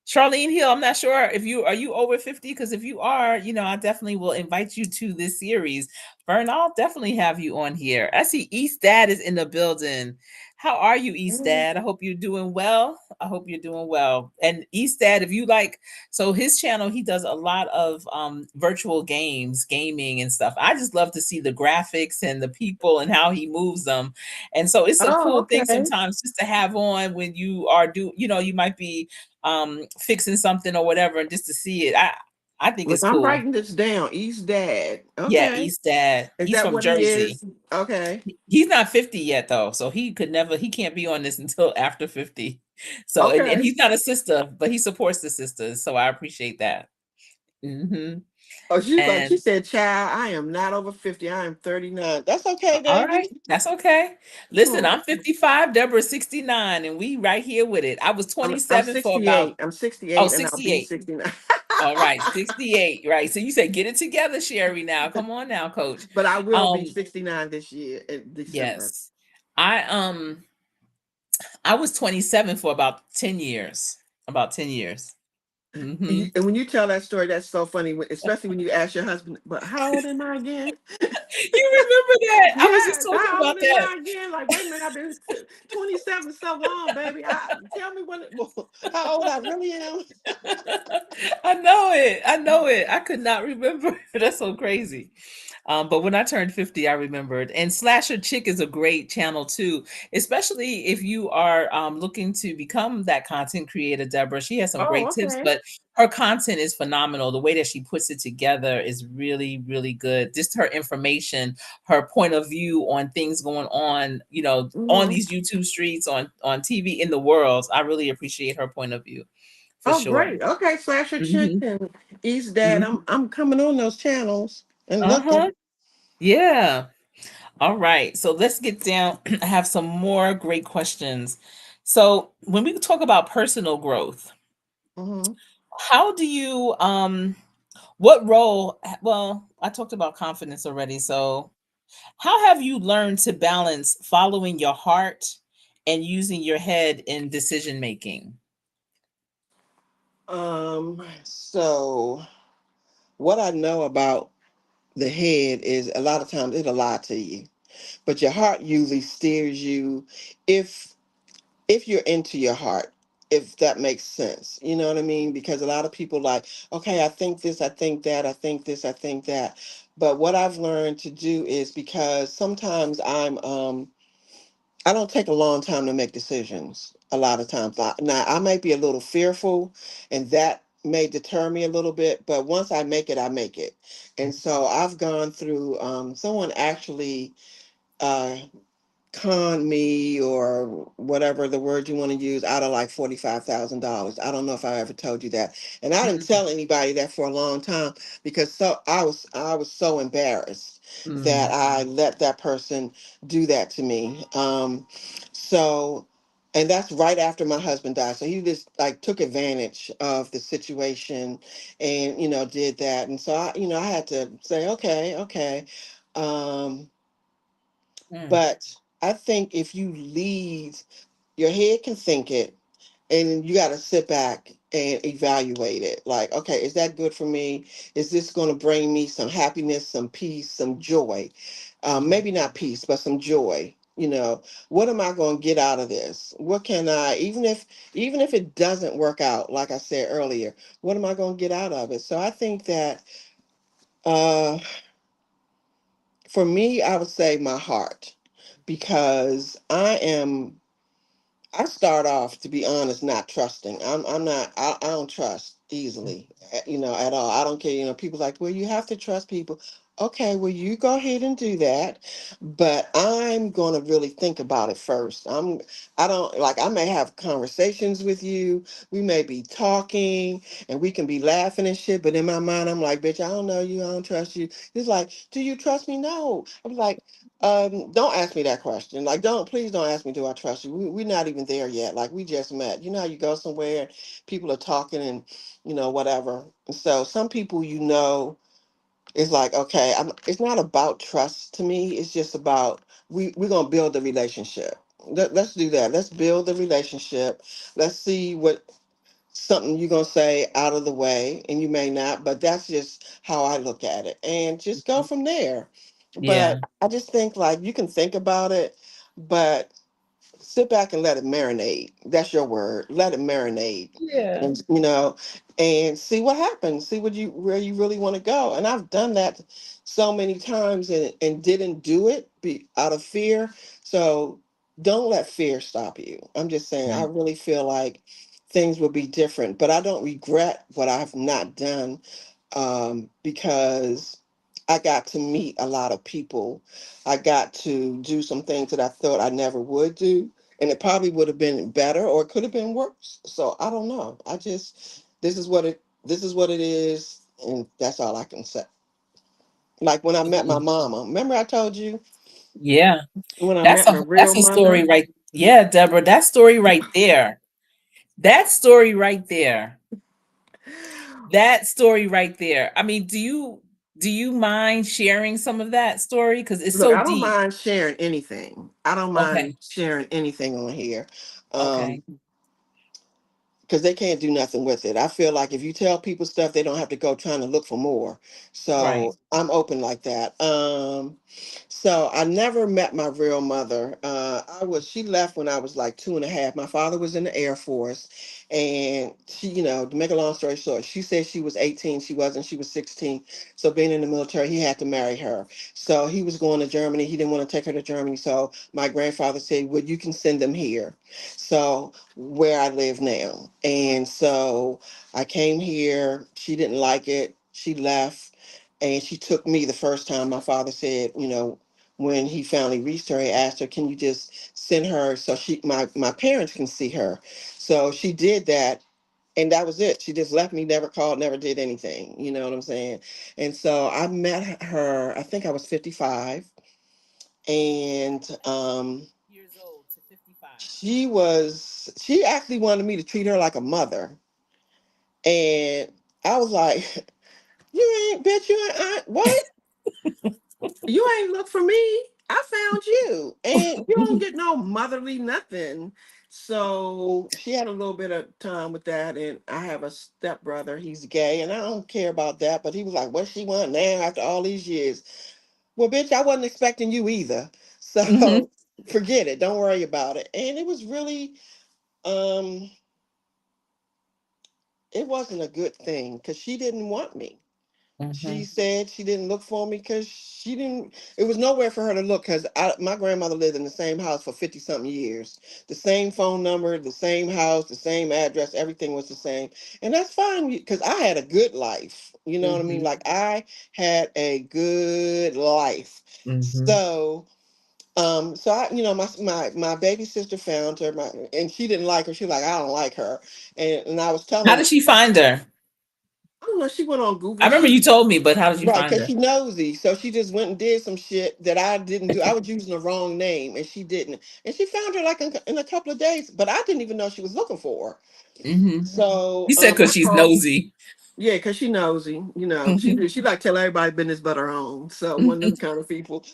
Charlene Hill, I'm not sure if you over 50, because if you are, I definitely will invite you to this series. Vern, I'll definitely have you on here. I see East Dad is in the building. How are you, East Dad? I hope you're doing well. I hope you're doing well. And East Dad, if you like, so his channel, he does a lot of virtual games, gaming and stuff. I just love to see the graphics and the people and how he moves them. And so it's a Oh, cool thing okay. sometimes just to have on when you are you might be fixing something or whatever, and just to see it, I think Look, it's I'm cool. writing this down. East Dad. Yeah, Okay. East Dad, Is he's that from what he Jersey. is? Okay. He's not 50 yet though, so he can't be on this until after 50. So and Okay. he's not a sister, but he supports the sisters, so I appreciate that. Hmm. Oh, she's like, And she said, child, I am not over 50. I am 39. That's okay, all baby. right, that's okay. Listen, Hmm. I'm 55, Deborah 69, and we right here with it. I was I'm 27 for about 68. I'm oh 68 and I'll be 68. 69. All right, 68, right. So you said get it together, Sherry. Now, come on now, coach. But I will be Um, 69 this year in December. yes. I I was 27 for about 10 years. About 10 years. And, Hmm. and when you tell that story, that's so funny, especially when you ask your husband, but how old am I again? You remember that? I was just Yes, talking how about old am that. I again? Like, wait a minute, I've been 27 so long, baby. Tell me how old I really am. I know it. I know it. I could not remember. That's so crazy. But when I turned 50, I remembered. And Slasher Chick is a great channel too, especially if you are looking to become that content creator, Deborah. She has some Oh, great tips, okay. but her content is phenomenal. The way that she puts it together is really, really good. Just her information, her point of view on things going on, on Hmm. these YouTube streets, on TV in the world. I really appreciate her point of view for Oh, sure. great. Okay, Slasher Chick Hmm. and East Dad. Hmm. I'm coming on those channels and Uh-huh. looking. Yeah. All right. So let's get down. I have some more great questions. So when we talk about personal growth, Hmm. how do you what role well, I talked about confidence already. So how have you learned to balance following your heart and using your head in decision making? So what I know about the head is a lot of times it'll lie to you, but your heart usually steers you if if you're into your heart, if that makes sense. You know what I mean? Because a lot of people like, okay, I think this, I think that, I think this, I think that. But what I've learned to do is, because sometimes I don't take a long time to make decisions. A lot of times, now I might be a little fearful, and that may deter me a little bit. But once I make it, I make it. And so I've gone through. Someone actually. Uh, con me or whatever the word you want to use out of like $45,000. I don't know if I ever told you that. And I didn't tell anybody that for a long time because I was so embarrassed that Mm, I let that person do that to me. So and that's right after my husband died. So he just like took advantage of the situation and did that. And so I had to say, okay, okay. Um mm, but I think if you lead, your head can think it, and you got to sit back and evaluate it. Like, okay, is that good for me? Is this going to bring me some happiness, some peace, some joy? mm, Maybe not peace, but some joy. What am I going to get out of this? What can I, even if it doesn't work out, like I said earlier, what am I going to get out of it? So I think that uh, for me, I would say my heart because I start off, to be honest, not trusting. I'm not. I don't trust easily, at all. I don't care. People like, well, you have to trust people. Okay, well, you go ahead and do that, but I'm going to really think about it first. I don't like. I may have conversations with you. We may be talking, and we can be laughing and shit. But in my mind, I'm like, bitch, I don't know you. I don't trust you. It's like, do you trust me? No. I'm like, don't ask me that question. Like, please don't ask me, do I trust you? We're not even there yet. Like, we just met. You know how you go somewhere, people are talking and, whatever. And so some people, it's like, okay, it's not about trust to me. It's just about, we're going to build the relationship. Let's do that. Let's build the relationship. Let's see what something you're going to say out of the way, and you may not, but that's just how I look at it, and just go mm. from there. But Yeah. I just think like you can think about it, but sit back and let it marinate. That's your word. Let it marinate. Yeah. And and see what happens. See where you really want to go. And I've done that so many times and didn't do it out of fear. So don't let fear stop you. I'm just saying I Mm, really feel like things will be different, but I don't regret what I've not done because I got to meet a lot of people. I got to do some things that I thought I never would do, and it probably would have been better or it could have been worse. So I don't know. This is what it is, and that's all I can say. Like when I met my mm. mama, remember I told you Yeah. when I That's met a my real that's a mother? story right. Yeah, Deborah, that story right there. That story right there. That story right there. I mean, do you mind sharing some of that story because it's Look, so I don't deep? mind sharing anything. I don't mind Okay. sharing anything on here. Okay. Um, because they can't do nothing with it. I feel like if you tell people stuff, they don't have to go trying to look for more. Right. So I'm open like that. So I never met my real mother. She left when I was like 2.5. My father was in the Air Force, and she, to make a long story short, she said she was 18. She wasn't. She was 16. So being in the military, he had to marry her. So he was going to Germany. He didn't want to take her to Germany. So my grandfather said, "Well, you can send them here." So where I live now. And so I came here. She didn't like it. She left and she took me the first time. My father said, when he finally reached her, he asked her, "Can you just send her so my parents can see her?" So she did that. And that was it. She just left me, never called, never did anything. You know what I'm saying? And so I met her, I think I was 55. And Years old to 55. she actually wanted me to treat her like a mother. And I was like, you ain't, bitch, you ain't, what? You ain't look for me. I found you. And you don't get no motherly nothing. So she had a little bit of time with that. And I have a stepbrother. He's gay. And I don't care about that. But he was like, what she want now after all these years? Well, bitch, I wasn't expecting you either. Mhm. So forget it. Don't worry about it. And it was really, um, it wasn't a good thing because she didn't want me. She Mhm. said she didn't look for me because she didn't, it was nowhere for her to look because my grandmother lived in the same house for 50 something years. The same phone number, the same house, the same address, everything was the same. And that's fine because I had a good life. You know what I mean? Mhm. Like I had a good life. Mhm. So So my baby sister found her, and she didn't like her. She was like, I don't like her, and I was How telling, did she find her? I don't know. She went on I Google. remember you told me, but how did you Right, find because her? she nosy. So she just went and did some shit that I didn't do. I was using the wrong name and she didn't. And she found her like in a couple of days, but I didn't even know she was looking for her. Hmm. So You said I because she's called. nosy. Yeah, because she nosy. Hmm. She like tell everybody business but her own. So one of them kind of people.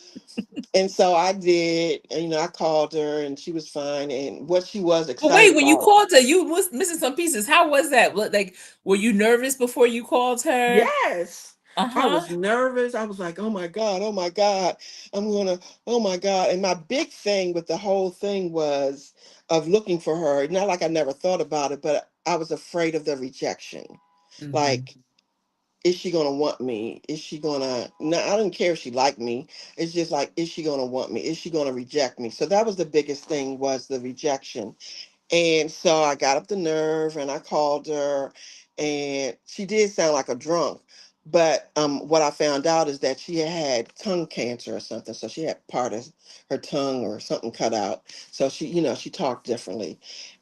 And so I did, and I called her and she was fine. And what she was But excited wait, when you about. called her, you was missing some pieces. How was that? Like, were you nervous before you called her? Yes. Uh I huh. was nervous. I was like, oh my God, I'm gonna, oh my God. And my big thing with the whole thing was of looking for her. Not like I never thought about it, but I was afraid of the rejection. Hmm. Like, is she gonna want me? Is she gonna, no, I don't care if she liked me. It's just like, is she gonna want me? Is she gonna reject me? So that was the biggest thing, was the rejection. And so I got up the nerve and I called her, and she did sound like a drunk. But what I found out is that she had tongue cancer or something. So she had part of her tongue or something cut out. So she talked differently.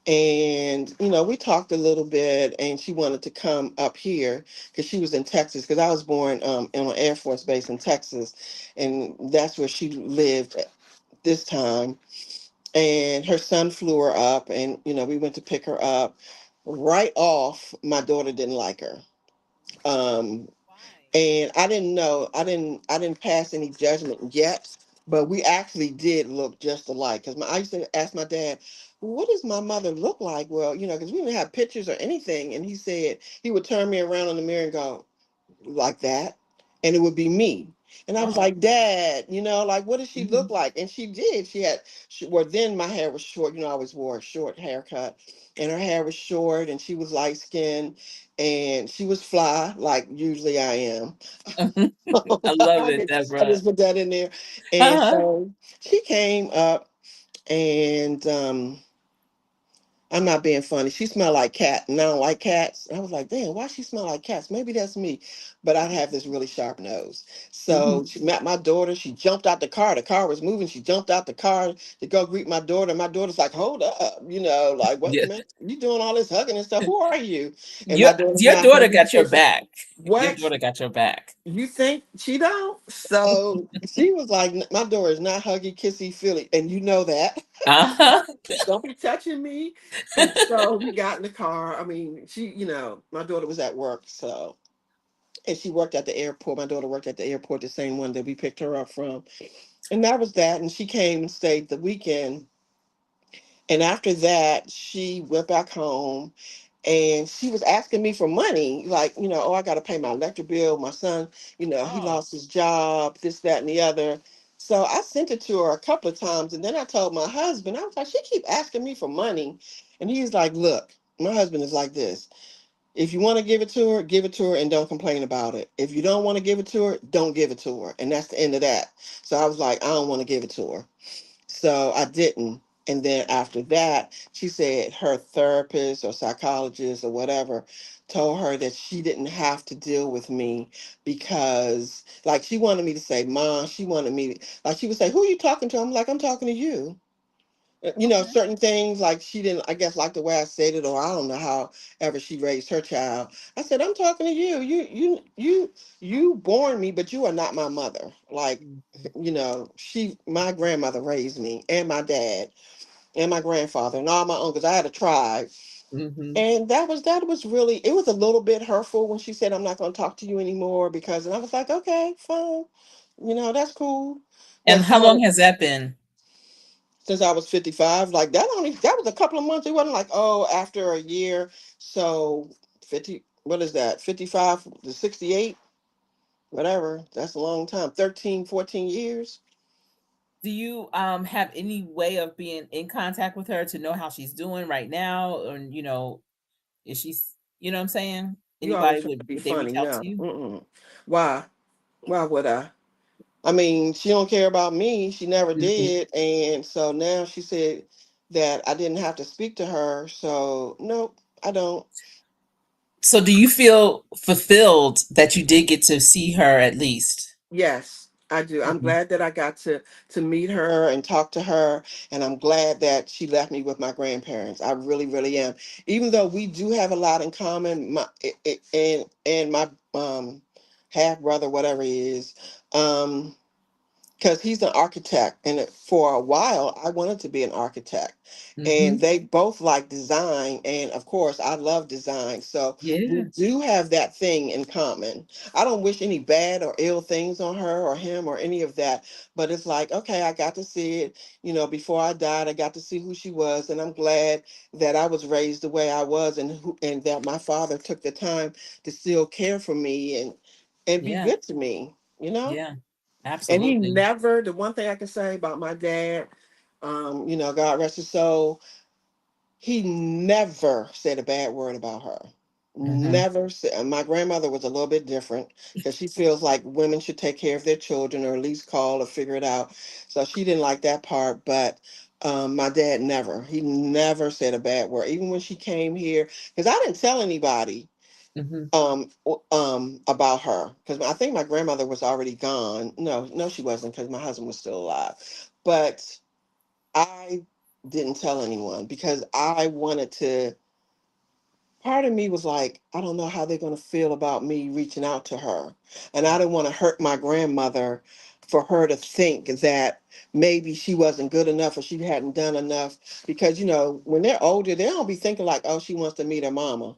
And, we talked a little bit, and she wanted to come up here because she was in Texas, because I was born in an Air Force base in Texas. And that's where she lived at this time. And her son flew her up, and we went to pick her up. Right off, my daughter didn't like her. um Why? and I didn't pass any judgment yet, but we actually did look just alike, because I used to ask my dad, what does my mother look like? Well, because we didn't have pictures or anything, and he said he would turn me around in the mirror and go, like that, and it would be me. And I was Oh. like, Dad, like, what does she look Hmm. like? And she did. Well, then my hair was short. I always wore a short haircut, and her hair was short, and she was light skinned, and she was fly, like usually I am. I love it, I Deborah. just put that in there. And Uh-huh. so she came up, and I'm not being funny. She smelled like cat, and I don't like cats. And I was like, damn, why she smell like cats? Maybe that's me. But I have this really sharp nose. Hmm. So she met my daughter. She jumped out the car. The car was moving. She jumped out the car to go greet my daughter. My daughter's like, hold up, like, wait a Yeah. minute. You doing all this hugging and stuff. Who are you? And my daughter's Your not daughter hugging, got your kissing. back. Your What? daughter got your back. You think she don't? So she was like, my daughter is not huggy, kissy, feely. And you know that. Uh-huh. Don't be touching me. And so we got in the car. I mean, my daughter was at work, and she worked at the airport. My daughter worked at the airport, the same one that we picked her up from. And that was that. And she came and stayed the weekend. And after that, she went back home, and she was asking me for money, like, oh, I got to pay my electric bill. My son, he Oh. lost his job, this, that, and the other. So I sent it to her a couple of times, and then I told my husband, I was like, she keep asking me for money, and he's like, look, my husband is like this. If you want to give it to her, and don't complain about it. If you don't want to give it to her, don't give it to her, and that's the end of that. So I was like, I don't want to give it to her. So I didn't. And then after that, she said her therapist or psychologist or whatever told her that she didn't have to deal with me, because, like, she wanted me to say, Mom, she wanted me, like, she would say, who are you talking to? I'm like, I'm talking to you. Okay. Certain things, like, she didn't, I guess, like the way I said it, or I don't know how ever she raised her child. I said, I'm talking to you. You born me, but you are not my mother. Like, my grandmother raised me, and my dad, and my grandfather, and all my uncles. I had a tribe. Mm-hmm. And that was really, it was a little bit hurtful when she said, I'm not going to talk to you anymore, because, and I was like, okay, fine. That's cool. And But how long so, has that been? since I was 55, like, that was a couple of months. It wasn't like, oh, after a year. So 50, what is that? 55 to 68, whatever. That's a long time. 13, 14 years. Do you have any way of being in contact with her to know how she's doing right now? Or is she's what I'm saying? You Anybody always try to be would they reach funny. out to No. you? Mm-mm. Why? Why would I? I mean, she don't care about me. She never Hmm. did. And so now she said that I didn't have to speak to her. So nope, I don't. So do you feel fulfilled that you did get to see her at least? Yes. I do. I'm Mhm, glad that I got to meet her and talk to her, and I'm glad that she left me with my grandparents. I really, really am. Even though we do have a lot in common, and my half brother, whatever he is, um, because he's an architect, and for a while I wanted to be an architect, and mhm. they both like design, and of course I love design, so we Yeah, do have that thing in common. I don't wish any bad or ill things on her or him or any of that, but it's like, okay, I got to see it, before I died. I got to see who she was, and I'm glad that I was raised the way I was, and that my father took the time to still care for me and be yeah, good to me. yeah, And he absolutely. never, the one thing I can say about my dad, God rest his soul, he never said a bad word about her. Mhm, Never said. My grandmother was a little bit different because she feels like women should take care of their children or at least call or figure it out. So she didn't like that part. But my dad never. He never said a bad word. Even when she came here, because I didn't tell anybody mhm. about her, because I think my grandmother was already gone. No, she wasn't, because my husband was still alive. But I didn't tell anyone because I wanted to. Part of me was like, I don't know how they're going to feel about me reaching out to her, and I didn't want to hurt my grandmother, for her to think that maybe she wasn't good enough or she hadn't done enough, because when they're older they don't be thinking like, oh, she wants to meet her mama.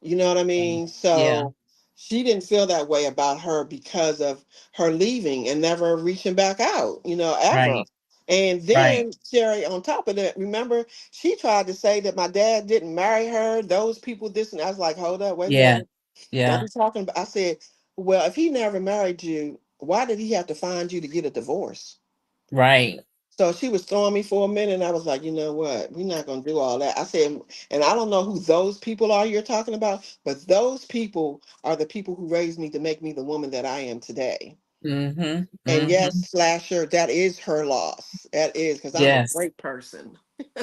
You know what I Yeah, mean? yeah, So she didn't feel that way about her because of her leaving and never reaching back out, ever. right, And right. then Sherry, on top of that, remember, she tried to say that my dad didn't marry her, those people, this, and I was like, hold up, wait a Yeah, minute. Don't yeah, be talking about, I said, well, if he never married you, why did he have to find you to get a divorce? right. So she was throwing me for a minute, and I was like, you know what? We're not going to do all that. I said, and I don't know who those people are you're talking about, but those people are the people who raised me to make me the woman that I am today. Mhm, And yes, mhm. Slasher, that is her loss. That is, because I'm a Yes. great person.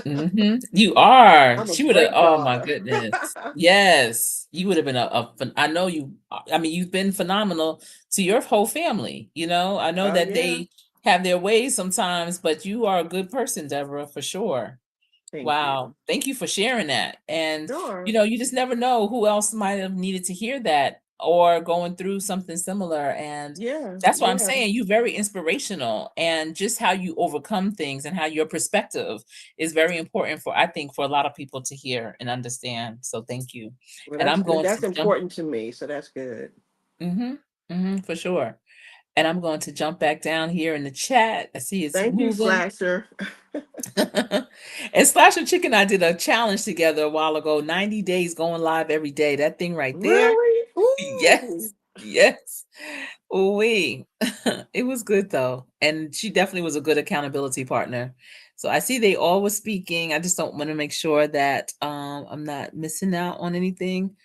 Mhm. You are. I'm a She would have, great oh my daughter. goodness. Yes. You would have been I know you, I mean, you've been phenomenal to your whole family, you know? I know Oh, that yeah. they have their ways sometimes, but you are a good person, Deborah, for sure. Thank Wow. you. Thank you for sharing that. And, Sure. you just never know who else might have needed to hear that or going through something similar. And Yeah. that's why I'm Yeah. saying you very inspirational and just how you overcome things and how your perspective is very important for, I think, for a lot of people to hear and understand. So thank you. Well, And that's I'm good. going to That's jump. important to me. So that's good. Hmm. Hmm, for sure. And I'm going to jump back down here in the chat. I see it's Thank you, moving. Slasher. And Slasher Chicken and I did a challenge together a while ago, 90 days going live every day. That thing right there. Really? Ooh. Yes. Yes. We. It was good though. And she definitely was a good accountability partner. So I see they all were speaking. I just don't want to make sure that I'm not missing out on anything.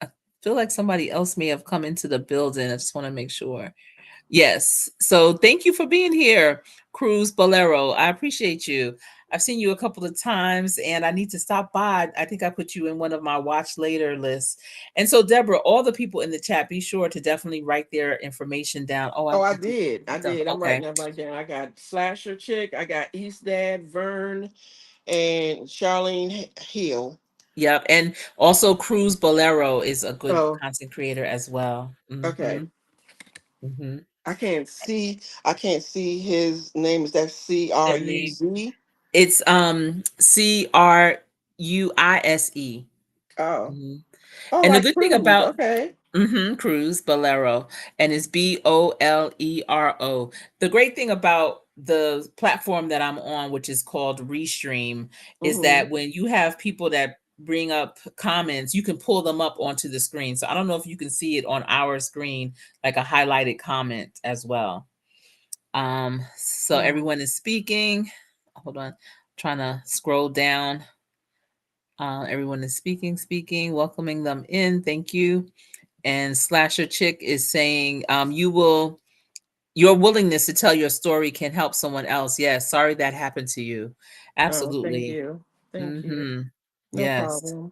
I feel like somebody else may have come into the building. I just want to make sure. Yes. So thank you for being here, Cruz Bolero. I appreciate you. I've seen you a couple of times and I need to stop by. I think I put you in one of my watch later lists. And so, Deborah, all the people in the chat, be sure to definitely write their information down. Oh, Oh, I I did. did. I did. I'm writing Okay. that right down. I got Slasher Chick. I got East Dad, Vern, and Charlene Hill. Yep. And also, Cruz Bolero is a good Oh, content creator as well. okay. Hmm. I can't see. I can't see his name. Is that Their name. CRUZ? It's Cruise. Oh. Hmm. Oh, And the like good thing Cruise. about Okay. Cruz Bolero, and it's Bolero. The great thing about the platform that I'm on, which is called Restream, is Mm-hmm. that when you have people that bring up comments, you can pull them up onto the screen. So I don't know if you can see it on our screen, like a highlighted comment as well. So Oh. everyone is speaking. Hold on, trying to scroll down. Everyone is speaking, welcoming them in. Thank you. And Slasher Chick is saying, your willingness to tell your story can help someone else. Yes, sorry that happened to you. Oh, thank Absolutely. you. Thank you. Mm-hmm. No Yes. problem.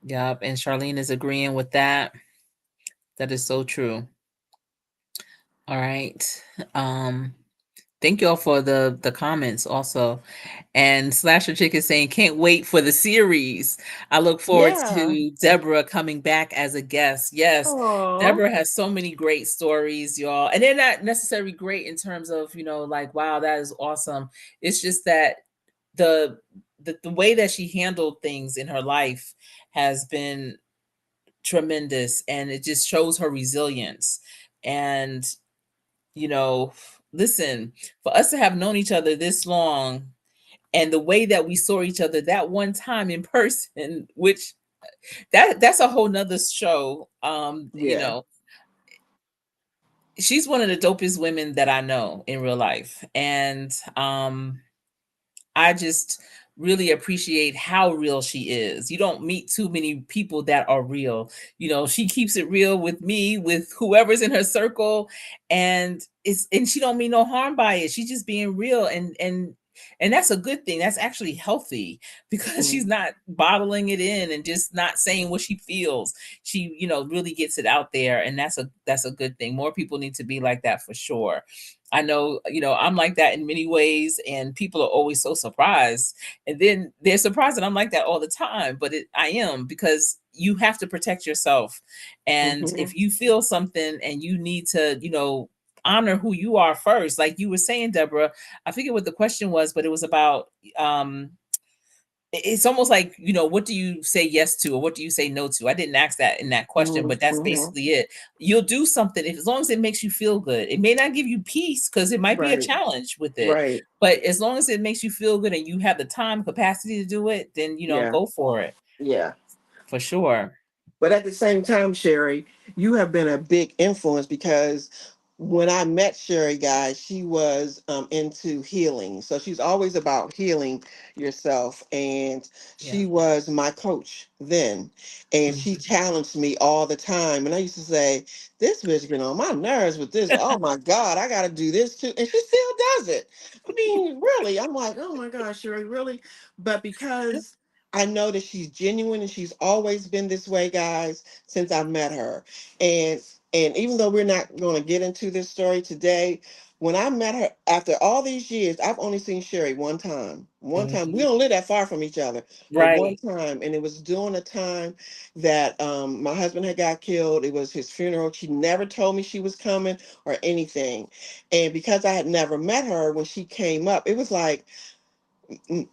Yep. And Charlene is agreeing with that. That is so true. All right. Um, Thank y'all for the comments also. And Slasher Chick is saying, can't wait for the series. I look forward Yeah. to Deborah coming back as a guest. Yes, Oh. Deborah has so many great stories, y'all. And they're not necessarily great in terms of, like, wow, that is awesome. It's just that the the way that she handled things in her life has been tremendous, and it just shows her resilience. And you know, listen, for us to have known each other this long and the way that we saw each other that one time in person, which that's a whole nother show. Yeah. She's one of the dopest women that I know in real life. And I just really appreciate how real she is. You don't meet too many people that are real. She keeps it real with me, with whoever's in her circle, and she don't mean no harm by it. She's just being real, and that's a good thing. That's actually healthy because she's Mm. not bottling it in and just not saying what she feels. She, really gets it out there, and that's a good thing. More people need to be like that for sure. I know, I'm like that in many ways, and people are always so surprised. And then they're surprised that I'm like that all the time, but I am, because you have to protect yourself. And Hmm. if you feel something and you need to, honor who you are first, like you were saying, Deborah, I forget what the question was, but it was about um it's almost like, what do you say yes to or what do you say no to? I didn't ask that in that question, but that's Hmm. basically it. You'll do something if, as long as it makes you feel good. It may not give you peace because it might be a Right. challenge with it, Right. but as long as it makes you feel good and you have the time capacity to do it, then Yeah. go for it, Yeah. for sure. But at the same time, Sherry, you have been a big influence because when I met Sherry, guys, she was into healing. So she's always about healing yourself. And Yeah. she was my coach then. And she Mhm. challenged me all the time. And I used to say, this bitch been on my nerves with this. Oh my God, I got to do this too. And she still does it. I mean, really, I'm like, oh my gosh, Sherry, really? But because I know that she's genuine and she's always been this way, guys, since I met her. And and even though we're not going to get into this story today, when I met her after all these years, I've only seen Sherry one time. One time. We Mhm. don't live that far from each other, but one Right. time. And it was during a time that my husband had got killed. It was his funeral. She never told me she was coming or anything. And because I had never met her, when she came up, it was like,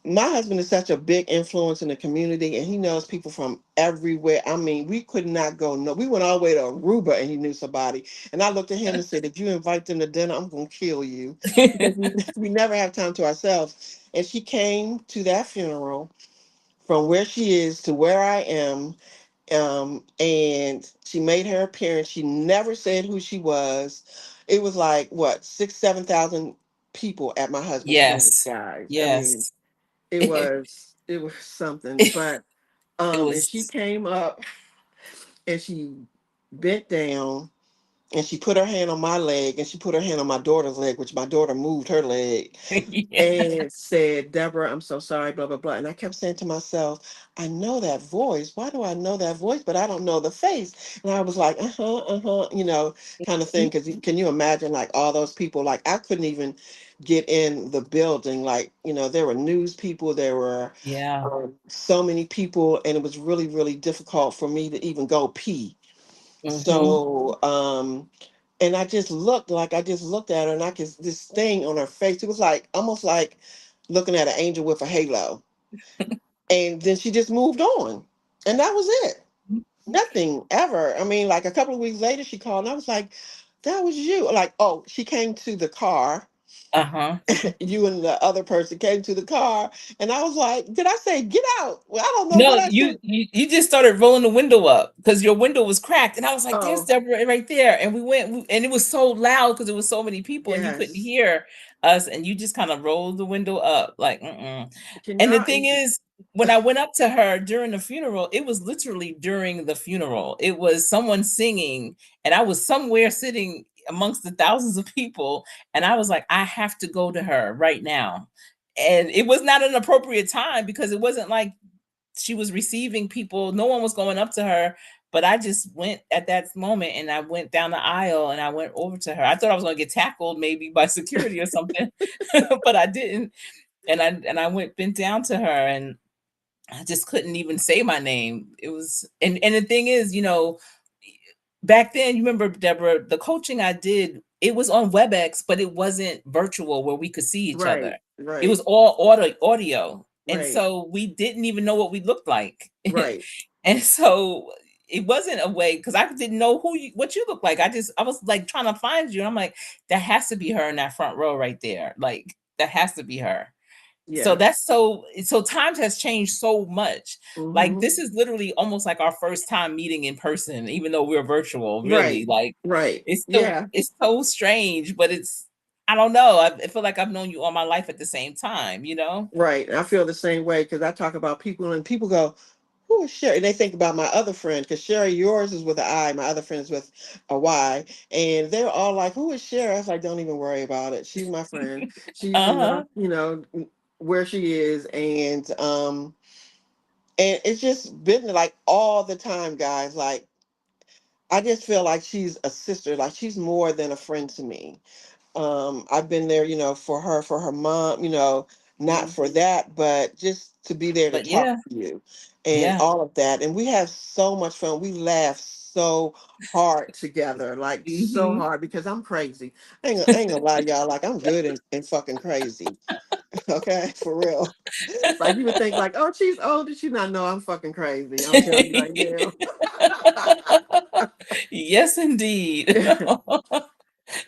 my husband is such a big influence in the community and he knows people from everywhere. I mean, we could not go, no, we went all the way to Aruba and he knew somebody. And I looked at him and said, if you invite them to dinner, I'm going to kill you, because we never have time to ourselves. And she came to that funeral from where she is to where I am. And she made her appearance. She never said who she was. It was like what, 7,000 people at my husband's funeral, Yes. guys. I mean, Yes. it was something. But It and she was. came up and she bent down and she put her hand on my leg and she put her hand on my daughter's leg, which my daughter moved her leg, Yeah. and said, Deborah, I'm so sorry, blah, blah, blah. And I kept saying to myself, I know that voice. Why do I know that voice? But I don't know the face. And I was like, kind of thing. Because can you imagine, like, all those people? Like, I couldn't even get in the building. Like, there were news people, there were Yeah. so many people, and it was really, really difficult for me to even go pee. Hmm. So, and I just looked at her and I could, this thing on her face. It was like almost like looking at an angel with a halo. And then she just moved on. And that was it. Nothing ever. I mean, like a couple of weeks later she called and I was like, that was you. Like, oh, she came to the car. Uh-huh. You and the other person came to the car. And I was like, did I say get out? Well, I don't know No, what I you said. you just started rolling the window up because your window was cracked, and I was like, "There's Oh, Deborah right there." And and it was so loud because it was so many people, and you couldn't yes. hear us, and you just kind of rolled the window up, like, mm-mm. Can And the y'all thing is, when I went up to her during the funeral, it was literally during the funeral. It was someone singing, and I was somewhere sitting amongst the thousands of people, and I was like, "I have to go to her right now." And it was not an appropriate time because it wasn't like she was receiving people. No one was going up to her. But I just went at that moment and I went down the aisle and I went over to her. I thought I was gonna get tackled maybe by security or something, but I didn't. And I went bent down to her and I just couldn't even say my name. It was and the thing is, back then, you remember, Deborah, the coaching I did, it was on WebEx, but it wasn't virtual where we could see each other. Right, It was right, all audio. And right, so we didn't even know what we looked like. right. And so it wasn't a way because I didn't know what you look like. I was like trying to find you. And I'm like, that has to be her in that front row right there. Like that has to be her. So Yeah. that's so times has changed so much. Like Mm-hmm. this is literally almost like our first time meeting in person, even though we're virtual, really. Right, Like right. Yeah, it's so strange, but it's I don't know. I feel like I've known you all my life at the same time, you know? right. I feel the same way because I talk about people and people go, who is Sherry? And they think about my other friend because Sherry, yours is with an I, my other friend is with a Y. And they're all like, who is Sherry? I was like, don't even worry about it. She's my friend. She's in Uh-huh. the, where she is. And it's just been like all the time, guys. Like, I just feel like she's a sister. Like, she's more than a friend to me. I've been there, for her mom, not Mm. for that, but just to be there to But talk yeah, to you and yeah. all of that. And we have so much fun. We laugh so hard together, like so Mhm. hard because I'm crazy. I ain't gonna lie to y'all, like I'm good and fucking crazy. Okay, for real. Like you would think like, oh, she's old, did she not know I'm fucking crazy? I'm telling you right now. Yes, indeed.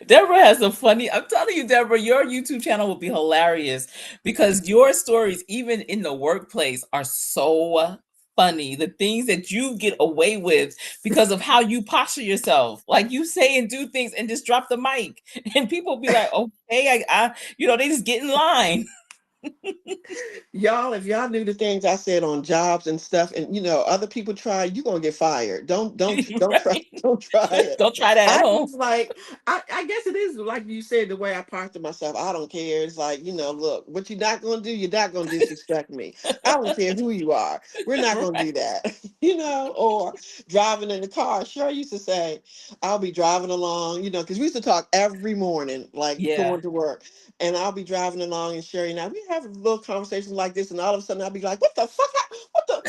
Deborah has a funny, I'm telling you, Deborah, your YouTube channel will be hilarious because your stories, even in the workplace, are so funny. The things that you get away with because of how you posture yourself. Like you say and do things and just drop the mic. And people be like, okay, they just get in line. Y'all, if y'all knew the things I said on jobs and stuff, and other people try, you're gonna get fired. Don't try, Right? don't try it. Don't try that at I home. just like I guess it is like you said, the way I posture myself. I don't care. It's like, look, what you're not gonna do, you're not gonna disrespect me. I don't care who you are. We're not gonna Right. do that. Or driving in the car. Sure, I used to say, I'll be driving along, because we used to talk every morning, like Yeah. going to work. And I'll be driving along and Sherry and I, we have a little conversation like this, and all of a sudden I'll be like, what the fuck? What the?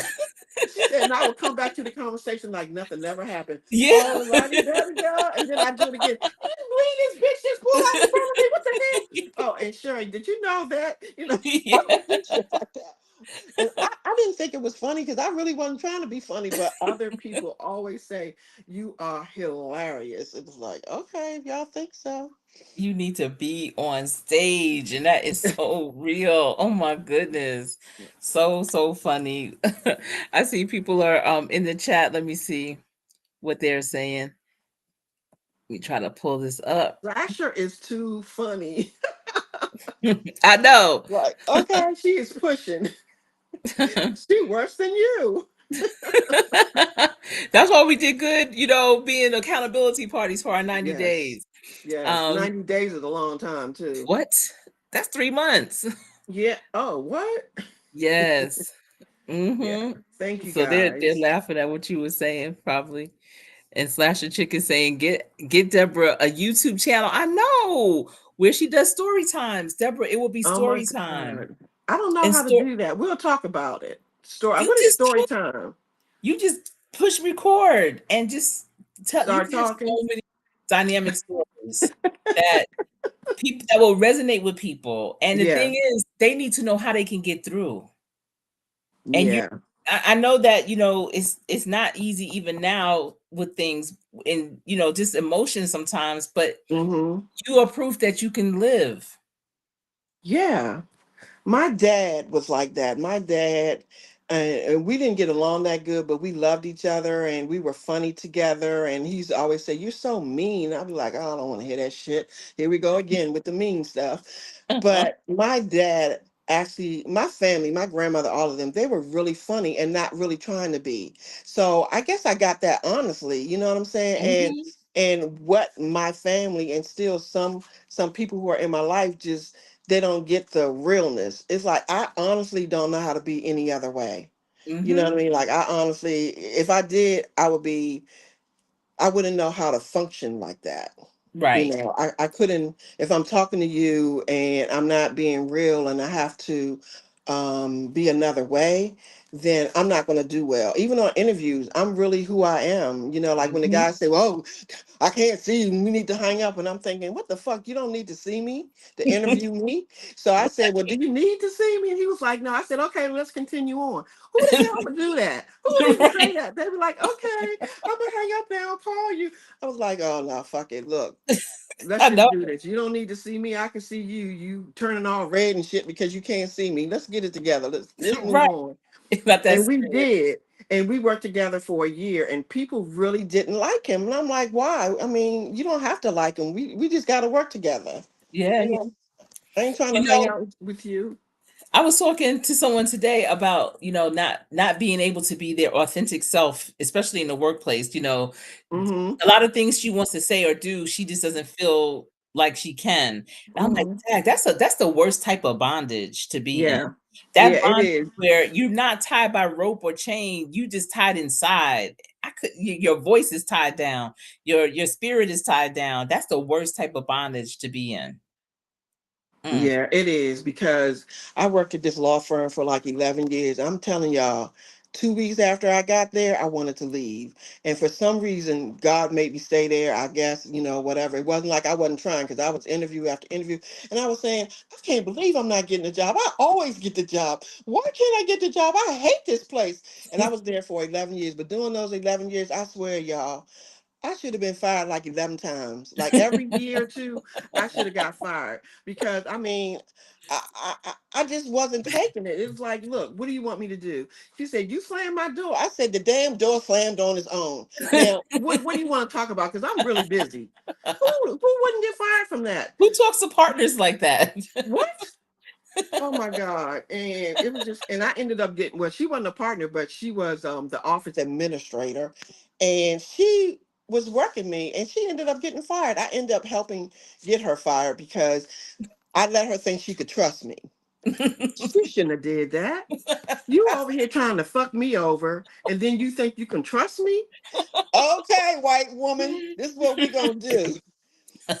She said, and I would come back to the conversation like nothing never happened. Yeah. All righty, there we go. And then I do it again. You believe this bitch just pulled out in front of me? What the hell? Oh, and Sherry, did you know that? Yeah. Shit like that. And I didn't think it was funny because I really wasn't trying to be funny, but other people always say, you are hilarious. It was like, okay, if y'all think so. You need to be on stage, and that is so real. Oh my goodness. So funny. I see people are in the chat. Let me see what they're saying. We try to pull this up. Lasher is too funny. I know. Like, okay, she is pushing. She worse than you. That's why we did good, being accountability parties for our 90 Yes. days. Yes. Um 90 days is a long time too. what? That's 3 months. Yeah. Oh, what? Yes. Yeah. Mm-hmm. Thank you So they're guys. laughing at what you were saying, probably. And Slasher Chick is saying, get Deborah a YouTube channel. I know where she does story times. Deborah, it will be Oh my story time. God. I don't know And how to do that. We'll talk about it. Story. you What is just story time? you just push record and just tell you Start can have talking. so many dynamic stories that people that will resonate with people. And the Yeah. thing is, they need to know how they can get through. And you Yeah. I know that it's not easy even now with things in just emotions sometimes, but Mm-hmm. you are proof that you can live. Yeah. My dad was like that. My dad, and we didn't get along that good, but we loved each other and we were funny together. And he used to always say, "You're so mean." I'd be like, "Oh, I don't want to hear that shit. Here we go again with the mean stuff." But my dad, actually, my family, my grandmother, all of them, they were really funny and not really trying to be. So I guess I got that honestly, you know what I'm saying? Mhm. And what my family and still some people who are in my life just they don't get the realness. It's like I honestly don't know how to be any other way. You know what I Mhm. mean? Like I honestly, if I did, I wouldn't know how to function like that. You Right. know, I couldn't, if I'm talking to you and I'm not being real and I have to be another way, then I'm not going to do well. Even on interviews, I'm really who I am. You know, like when the Mhm. guys say, "Well, I can't see you, we need to hang up," and I'm thinking, what the fuck? You don't need to see me to interview me. So I said, "Well, do you need to see me?" And he was like, "No." I said, "Okay, let's continue on." Who the hell would do that? Who would even say Right. that? They'd be like, "Okay, I'm gonna hang up now, I'll call you." I was like, "Oh no, fuck it. Look, let's I know. just do this. You don't need to see me. I can see you. You turning all red and shit because you can't see me. Let's get it together. Let's move Right. on." About that And we spirit. did. And we worked together for a year and people really didn't like him. And I'm like, why? I mean, you don't have to like him. We just gotta work together. Yeah, You yeah. know, I ain't trying to You hang know, out with you. I was talking to someone today about, not being able to be their authentic self, especially in the workplace. Mm-hmm. A lot of things she wants to say or do, she just doesn't feel like she can. And I'm like, Mm-hmm. "Dang, that's the worst type of bondage to be in." Yeah. That Yeah, it bondage is. where you're not tied by rope or chain, you just tied inside. Your voice is tied down, your spirit is tied down. That's the worst type of bondage to be in. Mm. Yeah, it is because I worked at this law firm for like 11 years. I'm telling y'all, 2 weeks after I got there, I wanted to leave. And for some reason, God made me stay there. I guess, whatever. It wasn't like I wasn't trying because I was interview after interview. And I was saying, I can't believe I'm not getting a job. I always get the job. Why can't I get the job? I hate this place. And I was there for 11 years. But during those 11 years, I swear, y'all, I should have been fired like 11 times. Like every year or two, I should have got fired because I mean, I just wasn't taking it. It was like, look, what do you want me to do? She said, you slammed my door. I said, the damn door slammed on its own. Now, what do you want to talk about? Because I'm really busy. Who wouldn't get fired from that? Who talks to partners like that? What? Oh my God. And it was just, and I ended up getting, well, she wasn't a partner, but she was the office administrator. And she was working me and she ended up getting fired. I ended up helping get her fired because I let her think she could trust me. She shouldn't have did that. You over here trying to fuck me over, and then you think you can trust me? Okay, white woman, this is what we gonna do.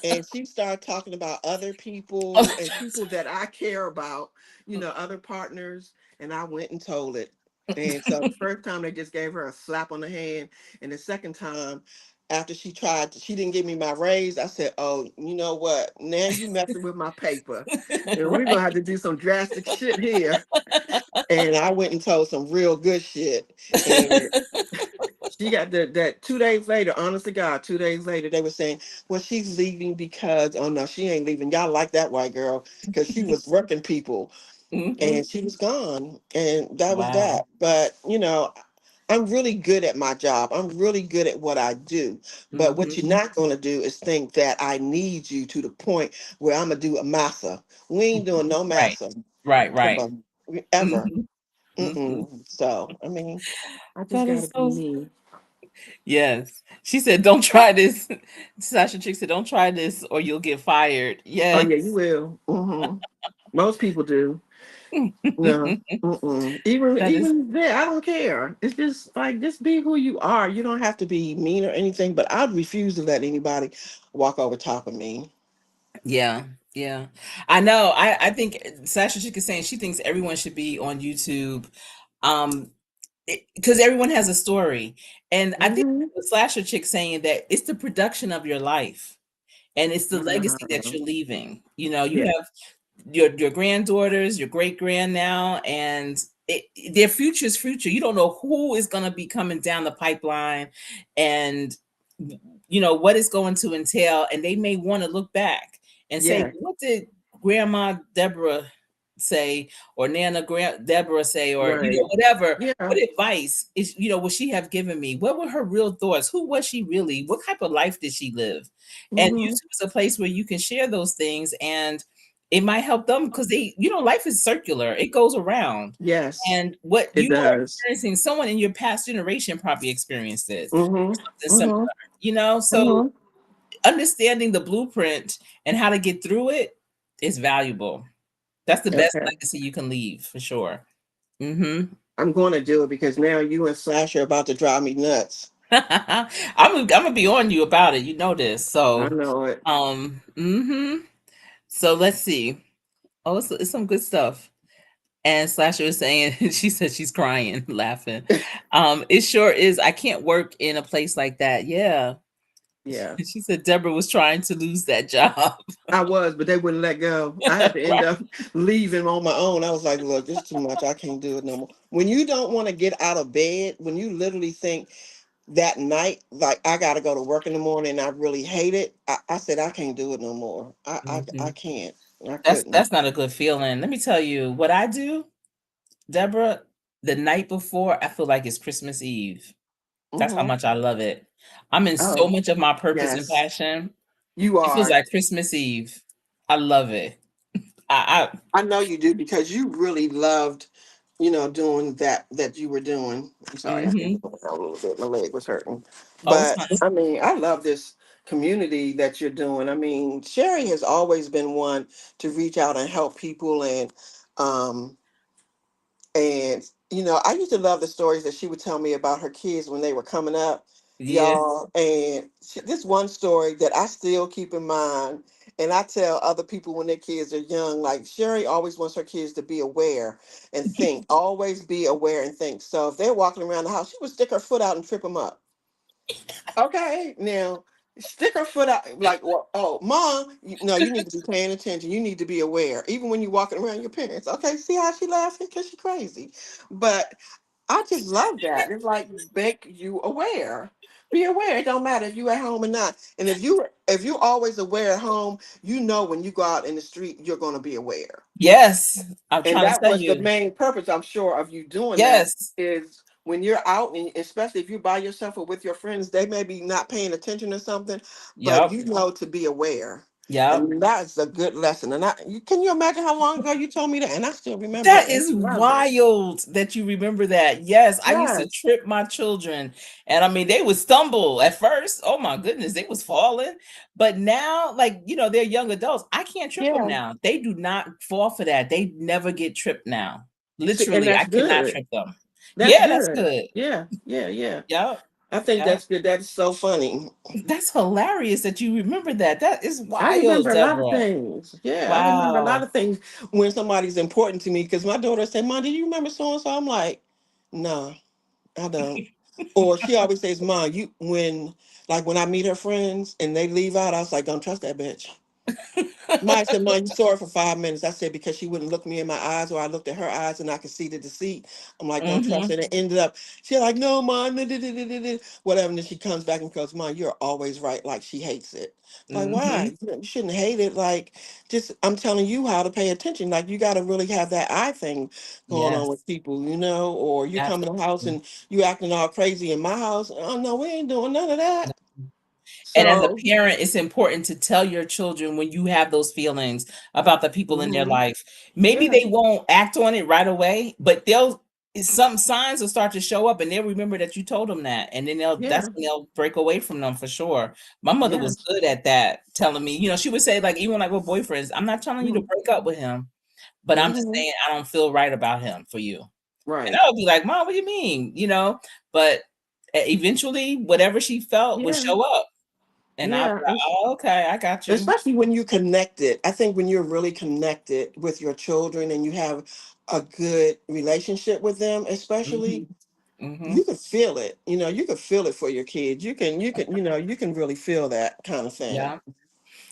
And she started talking about other people and people that I care about, other partners. And I went and told it. And so the first time they just gave her a slap on the hand. And the second time, after she didn't give me my raise. I said, "Oh, you know what? Now you messing with my paper. And we're gonna Right. have to do some drastic shit here." And I went and told some real good shit. And she got that 2 days later, honest to God, 2 days later, they were saying, well, she's leaving because, oh no, she ain't leaving. Y'all like that white girl because she was working people Mhm. and she was gone. And that was Wow. that. But, I'm really good at my job. I'm really good at what I do. But what you're Mhm. not going to do is think that I need you to the point where I'm going to do a massa. We ain't doing no Right. massa. Right, Come right. on. Ever. Mhm. Mhm. So, I mean, I just That got to is be so. me. Yes. She said, "Don't try this." Sasha Chick said, "Don't try this or you'll get fired." Oh yeah, you Yes. will. Most people do. No. Even That is, even there, I don't care. It's just like just be who you are. You don't have to be mean or anything. But I'd refuse to let anybody walk over top of me. yeah, yeah. I know. I think Sasha Chick is saying she thinks everyone should be on YouTube. Um, because everyone has a story. And I think Hmm. the Slasher Chick saying that it's the production of your life and it's the legacy that Wow. you're leaving. You Yeah. have your granddaughters, your great grand now, and their future's future. You don't know who is going to be coming down the pipeline, and what it's going to entail. And they may want to look back and say, Yeah. "What did Grandma Deborah say, or Nana Deborah say, or Right. whatever? Yeah. What advice is would she have given me? What were her real thoughts? Who was she really? What type of life did she live?" And Hmm. YouTube is a place where you can share those things, and it might help them because life is circular, it goes around. Yes, And what it you are does. experiencing, someone in your past generation probably experienced it or Hmm. something similar, Hmm. so Hmm. understanding the blueprint and how to get through it is valuable. That's the best Okay. legacy you can leave for sure. Hmm. I'm going to do it because now you and Slash are about to drive me nuts. I'm gonna be on you about it. You know this. I So, know it. so let's see. Oh, it's some good stuff. And Slasher was saying, she said she's crying, laughing. It sure is. I can't work in a place like that. Yeah. Yeah. She said Deborah was trying to lose that job. I was, but they wouldn't let go. I had to end Right. up leaving on my own. I was like, look, this is too much. I can't do it no more. When you don't want to get out of bed, when you literally think that night, like I gotta go to work in the morning and I really hate it, I said I can't do it no more. I Mhm. can't. I That's couldn't. that's not a good feeling. Let me tell you what I do, Deborah. The night before, I feel like it's Christmas Eve. That's how Hmm. much I love it. I'm in so Oh, much of my purpose and yes. passion. You It feels are. like Christmas Eve. I love it. I I know you do because you really loved, doing that you were doing. I'm sorry, I can hmm move around a little bit. My leg was hurting. Oh, it's But not. I mean, I love this community that you're doing. I mean, Sherry has always been one to reach out and help people um I used to love the stories that she would tell me about her kids when they were coming up, Yeah. y'all. And this one story that I still keep in mind, and I tell other people when their kids are young, like Sherry always wants her kids to be aware and think, always be aware and think. So if they're walking around the house, she would stick her foot out and trip them up. Okay, now stick her foot out like, well, oh, mom, no, you need to be paying attention. You need to be aware, even when you're walking around your parents. Okay, see how she laughing because she crazy, but I just love that. It's like make you aware. Be aware. It don't matter if you at home or not. And if you always aware at home, you know when you go out in the street, you're going to be aware. Yes. I'm And trying to that tell was the you. main purpose, I'm sure, of you doing that Yes. is when you're out, and especially if you're by yourself or with your friends, they may be not paying attention or something, but Yep. you know to be aware. Yep. And that's a good lesson. And can you imagine how long ago you told me that? And I still remember it That and is love it. wild that you remember that. Yes, I used to Yes. trip my children, and I mean, they would stumble at first. Oh my goodness, they was falling. But now, like, they're young adults. I can't trip them Yeah. now. They do not fall for that. They never get tripped now. See, and Literally, I that's cannot good. trip them. That's Yeah, that's good. good. Yeah. Yeah. Yeah. Yep. I think Yep. that's good. That's so funny. That's hilarious that you remember that. That is I wild, remember a lot of Deborah. things. Yeah, I remember a lot Wow. of things when somebody's important to me. Because my daughter said, "Mom, do you remember so and so?" I'm like, "No, I don't." Or she always says, "Mom, when I meet her friends and they leave out, I was like, don't trust that bitch." Maya said, "Mom, you saw her for 5 minutes." I said, "Because she wouldn't look me in my eyes, or I looked at her eyes and I could see the deceit." I'm like, "Don't trust hmm her." And it ended up, she's like, "No, Mom, da, da, da, da, da, da," whatever. And then she comes back and goes, "Mom, you're always right." Like she hates it. Like, hmm why? You shouldn't hate it. Like, just, I'm telling you how to pay attention. Like, you got to really have that eye thing going on Yes, with people, or you come in the house absolutely. and you acting all crazy in my house. Oh, no, we ain't doing none of that. And as a So, parent, it's important to tell your children when you have those feelings about the people in their mhm, life. Maybe yeah, they won't act on it right away, but some signs will start to show up and they'll remember that you told them that. And then that's yeah, when they'll break away from them for sure. My mother was yes. good at that, telling me, she would say, like, even like with boyfriends, I'm not telling you to break up with him, but I'm just Mm-hmm. saying I don't feel right about him for you. And Right. I would be like, Mom, what do you mean? But eventually, whatever she felt would Yeah. show up. And I'll be Yeah. like, "Oh, okay, I got you." Especially when you're connected. I think when you're really connected with your children and you have a good relationship with them, especially, Mhm, mhm. you can feel it. You can feel it for your kids. You can really feel that kind of thing. Yeah,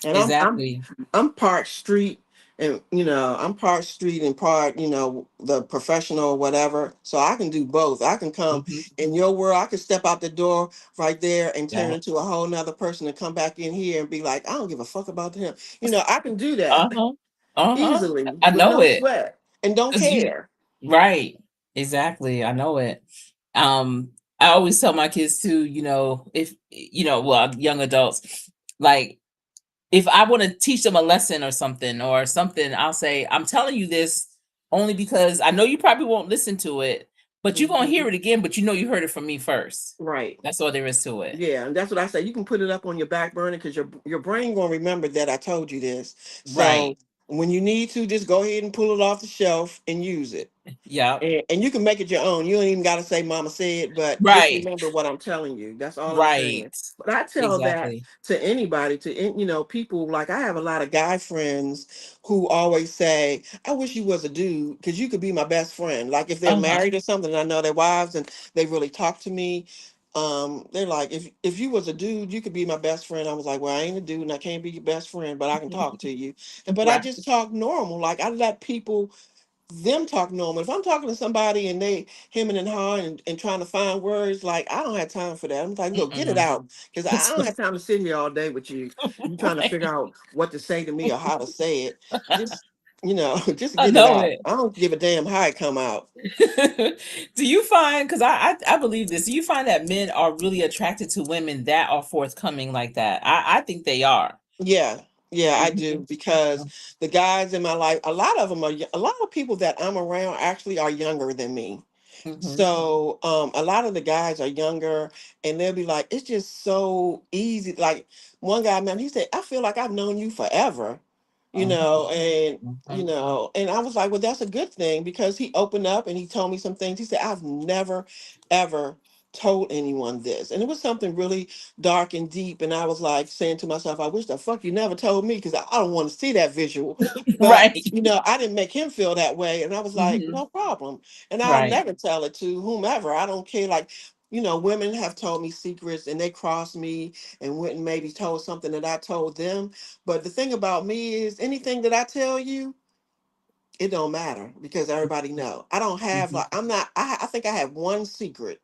And exactly. I'm part street, and I'm part street and part the professional whatever, so I can do both. I can come Mhm. in your world, I can step out the door right there and turn Yeah. into a whole nother person and come back in here and be like, I don't give a fuck about him. I can do that Uh-huh. Uh-huh. easily I with know no it. sweat and don't 'Cause you care. right. Exactly, I know it. Um, I always tell my kids too, if well, young adults, like, if I wanna teach them a lesson or something, I'll say, "I'm telling you this only because I know you probably won't listen to it, but you're gonna Mhm. hear it again, but you heard it from me first." Right. That's all there is to it. Yeah, and that's what I say. You can put it up on your back burner because your brain gonna remember that I told you this. So Right. When you need to, just go ahead and pull it off the shelf and use it. Yep. And you can make it your own. You don't even got to say "Mama said," but just Right. remember what I'm telling you. That's all I'm saying. Right. But I tell that Exactly. to anybody, people. Like I have a lot of guy friends who always say, "I wish you was a dude because you could be my best friend." Like if they're Uh-huh. married or something, and I know their wives and they really talk to me. They're like, if you was a dude, you could be my best friend. I was like, well, I ain't a dude and I can't be your best friend, but I can talk to you. But I Right. just talk normal. Like I let people them talk normal. If I'm talking to somebody and they hemming and hawing and trying to find words, like I don't have time for that. I'm like, no, get it Mm-mm. out. Because I don't have time to sit here all day with you. You trying to figure Right. out what to say to me or how to say it. Just, just I get it know out. it. I don't give a damn how it come out. Do you find, because I believe this, do you find that men are really attracted to women that are forthcoming like that? I think they are. Yeah, yeah, I do Mhm. because the guys in my life, a lot of them are, a lot of people that I'm around actually are younger than me. Mhm. So a lot of the guys are younger and they'll be like, it's just so easy. Like one guy, man, he said, I feel like I've known you forever, Mhm. and Mhm. and I was like, well, that's a good thing because he opened up and he told me some things. He said, I've never ever told anyone this. And it was something really dark and deep. And I was like saying to myself, I wish the fuck you never told me because I don't want to see that visual. But Right. I didn't make him feel that way. And I was like, Mhm. no problem. And I'll Right. never tell it to whomever. I don't care. Like, women have told me secrets and they crossed me and went and maybe told something that I told them. But the thing about me is anything that I tell you, it don't matter because everybody know. I don't have Mhm. like I'm not I think I have one secret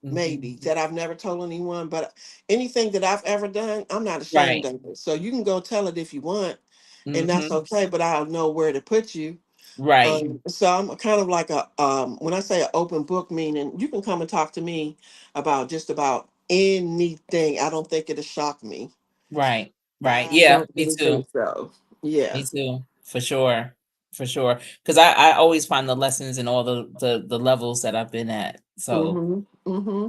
Mhm. maybe that I've never told anyone, but anything that I've ever done, I'm not ashamed Right. of it. So you can go tell it if you want, and that's Mhm. okay, but I'll know where to put you. Right. So I'm kind of like a when I say an open book, meaning you can come and talk to me about just about anything. I don't think it'll shock me. Right. Right. I Yeah, don't me really too. think so. Yeah. Me too. For sure. For sure. Because I always find the lessons in all the levels that I've been at. So Mm-hmm. Mm-hmm.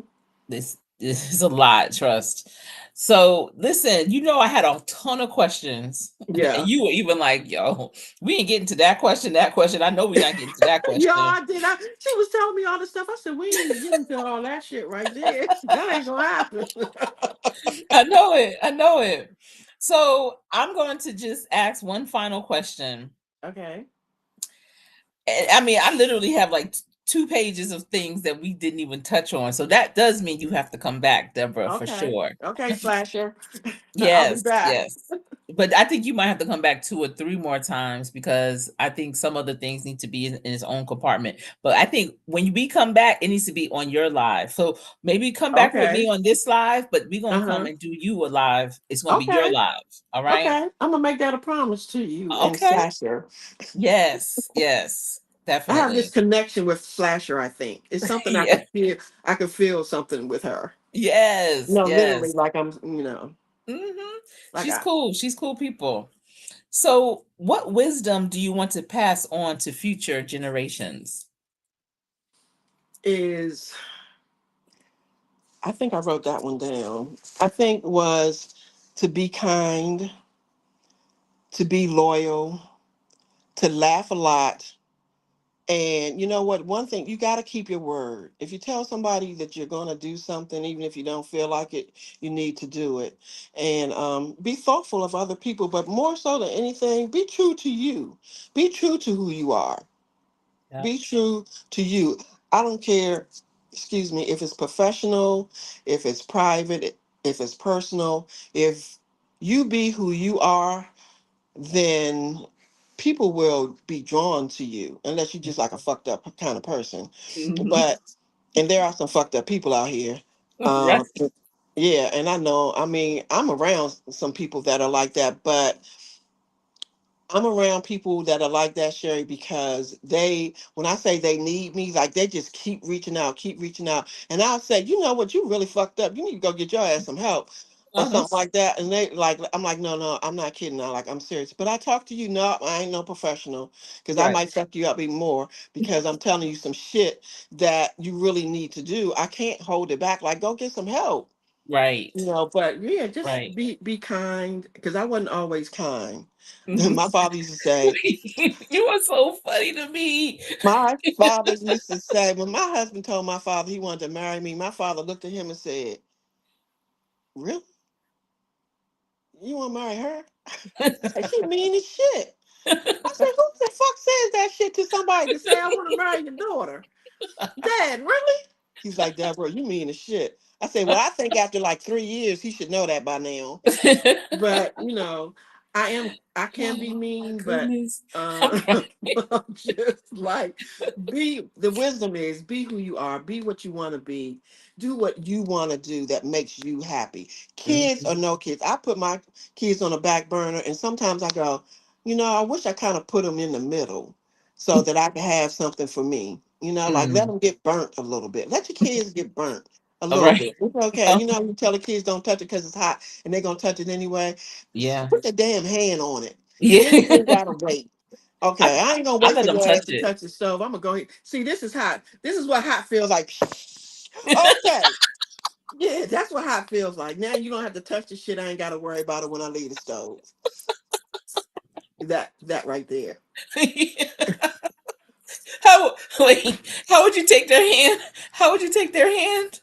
this is a lot, trust. So listen, I had a ton of questions, and Yeah. you were even like, "Yo, we ain't getting to that question, that question. I know we're not getting to that Yeah, question." I did. She was telling me all this stuff. I said, we ain't getting to all that shit right there. That ain't gonna happen. I know it. I know it. So I'm going to just ask one final question. Okay. I mean, I literally have like 2 pages of things that we didn't even touch on. So that does mean you have to come back, Deborah, for Okay. sure. Okay, Slasher. I'll be Yes, back. yes. But I think you might have to come back 2 or 3 more times because I think some of the things need to be in its own compartment. But I think when we come back, it needs to be on your live. So maybe come back with me Okay. on this live, but we're gonna come Uh-huh. and do you a live. It's gonna be your Okay. live. All right. Okay. I'm gonna make that a promise to you and Okay. Slasher. Yes, yes, I have this definitely. connection with Slasher, I think. It's something I Yeah. could feel. I could feel something with her. Yes, No, literally, yes. like I'm, Hmm. like She's I cool. She's cool people. So, what wisdom do you want to pass on to future generations? is I think I wrote that one down. I think was to be kind, to be loyal, to laugh a lot. And you know what? One thing, you got to keep your word. If you tell somebody that you're going to do something, even if you don't feel like it, you need to do it. And be thoughtful of other people, but more so than anything, be true to you. Be true to who you are. Yeah. Be true to you. I don't care, excuse me, if it's professional, if it's private, if it's personal. If you be who you are, then people will be drawn to you unless you're just like a fucked up kind of person. Mhm. But and there are some fucked up people out here. Right. Um, yeah, and I know. I mean, I'm around some people that are like that, but I'm around people that are like that, Sherry, because when I say they need me, like they just keep reaching out. And I'll say, you know what, you really fucked up. You need to go get your ass some help or Uh-huh. something like that. And they like, I'm like, no, no, I'm not kidding now. Like, I'm serious. But I talk to you, no, I ain't no professional because I Right. might fuck you up even more because I'm telling you some shit that you really need to do. I can't hold it back. Like, go get some help. Right. But yeah, just Right. be kind, because I wasn't always kind. Mhm. My father used to say, You are so funny to me. my father used to say, when my husband told my father he wanted to marry me, my father looked at him and said, "Really? You want to marry her?" He said, "She mean as shit." I said, "Who the fuck says that shit to somebody to say I want to marry your daughter?" Dad, really? He's like, "Deborah, you mean as shit." I said, "Well, I think after like 3 years, he should know that by now." But I can be Oh my mean, but goodness. I'm uh crying. I'm just like, be the wisdom is, be who you are, be what you want to be, do what you want to do that makes you happy. Kids or Mhm. no kids, I put my kids on the back burner, and sometimes I go, I wish I kind of put them in the middle so that I can have something for me. Like, let Mm. them get burnt a little bit. Let your kids get burnt a All little right. bit. It's okay. You tell the kids don't touch it because it's hot, and they're gonna touch it anyway. Yeah. Put the damn hand on it. Yeah. Then you ain't gotta wait. I Okay, I ain't gonna I wait let for them your touch ass to it. touch the stove. I'm gonna go ahead. See, this is hot. This is what hot feels like. Okay. Yeah, that's what hot feels like. Now you don't have to touch the shit. I ain't gotta worry about it when I leave the stove. That right there. How wait, how would you take their hand? How would you take their hand?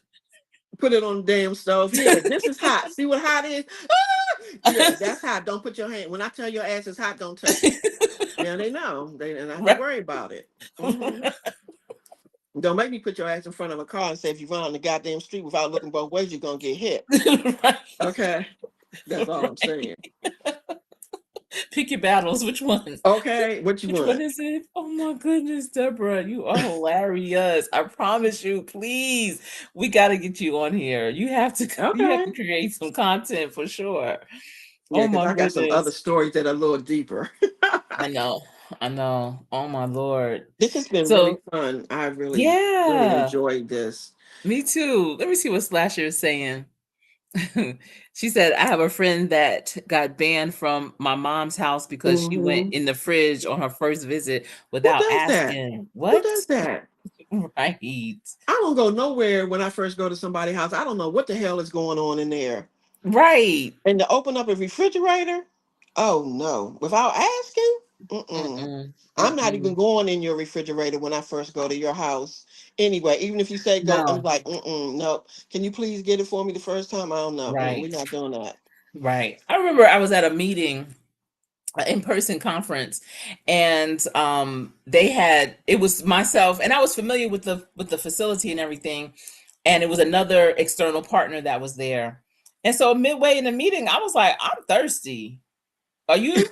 Put it on the damn stove. Yeah, this is hot. See what hot is? Ah! Yeah, that's hot. Don't put your hand. When I tell your ass it's hot, don't touch it. Now they know. They don't have to Right. worry about it. Don't make me put your ass in front of a car and say, if you run on the goddamn street without looking both ways, you're gonna get hit. Right. Okay, that's all I'm saying. Pick your battles. Which one? Okay, what you Which one want? is it? Oh my goodness, Deborah, you are hilarious. I promise you, please, we got to get you on here. You have Okay, to create some content for sure. yeah, Oh because my I got some other goodness. stories that are a little deeper. I know. I know. Oh my Lord. This has been really So, fun. I really, really yeah, enjoyed this. me too. Let me see what Slasher is saying. She said, I have a friend that got banned from my mom's house because she went Hmm. in the fridge on her first visit Who without does that? asking. Who What? does that? Right. I don't go nowhere when I first go to somebody's house. I don't know what the hell is going on in there. Right. And to open up a refrigerator? Oh no. Without asking? Mm-mm. Mm-mm. I'm not even Mm-mm. going in your refrigerator when I first go to your house. Anyway, even if you say go, I'm No. like, mm-mm, no. Can you please get it for me the first time? I don't know. Right. We're not doing that. Right. I remember I was at a meeting, an in-person conference, and they had it was myself, and I was familiar with the facility and everything, and it was another external partner that was there. And so midway in the meeting, I was like, I'm thirsty. Are you?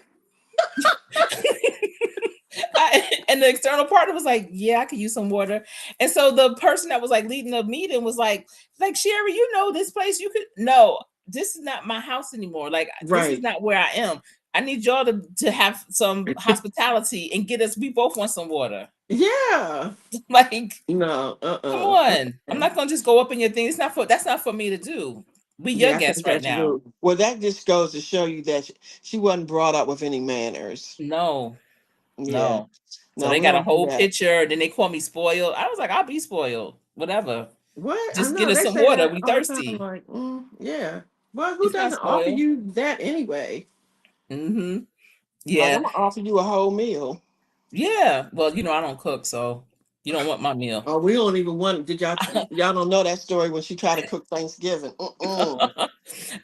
And the external partner was like, "Yeah, I could use some water." And so the person that was like leading the meeting was like Sherry, you know this place. You could no, this is not my house anymore. Like this is Right. not where I am. I need y'all to have some hospitality and get us. We both want some water. Yeah. Like, No, come uh-uh. on. I'm not gonna just go up in your thing. It's not for that's not for me to do. We your Yeah, I guests think right that's now. rude. Well, that just goes to show you that she wasn't brought up with any manners. No, Yeah. no. So No, they we got a don't do whole that. picture. Then they call me spoiled. I was like, I'll be spoiled. Whatever. What? I Just get know us they some say water. that We all the time. thirsty. Like, yeah. Well, who It's not doesn't offer spoiled. you that anyway? Mm-hmm. Like, Yeah. I'm gonna offer you a whole meal. Yeah. Well, I don't cook, so you don't want my meal. Oh, we don't even want. Did y'all don't know that story when she tried to cook Thanksgiving?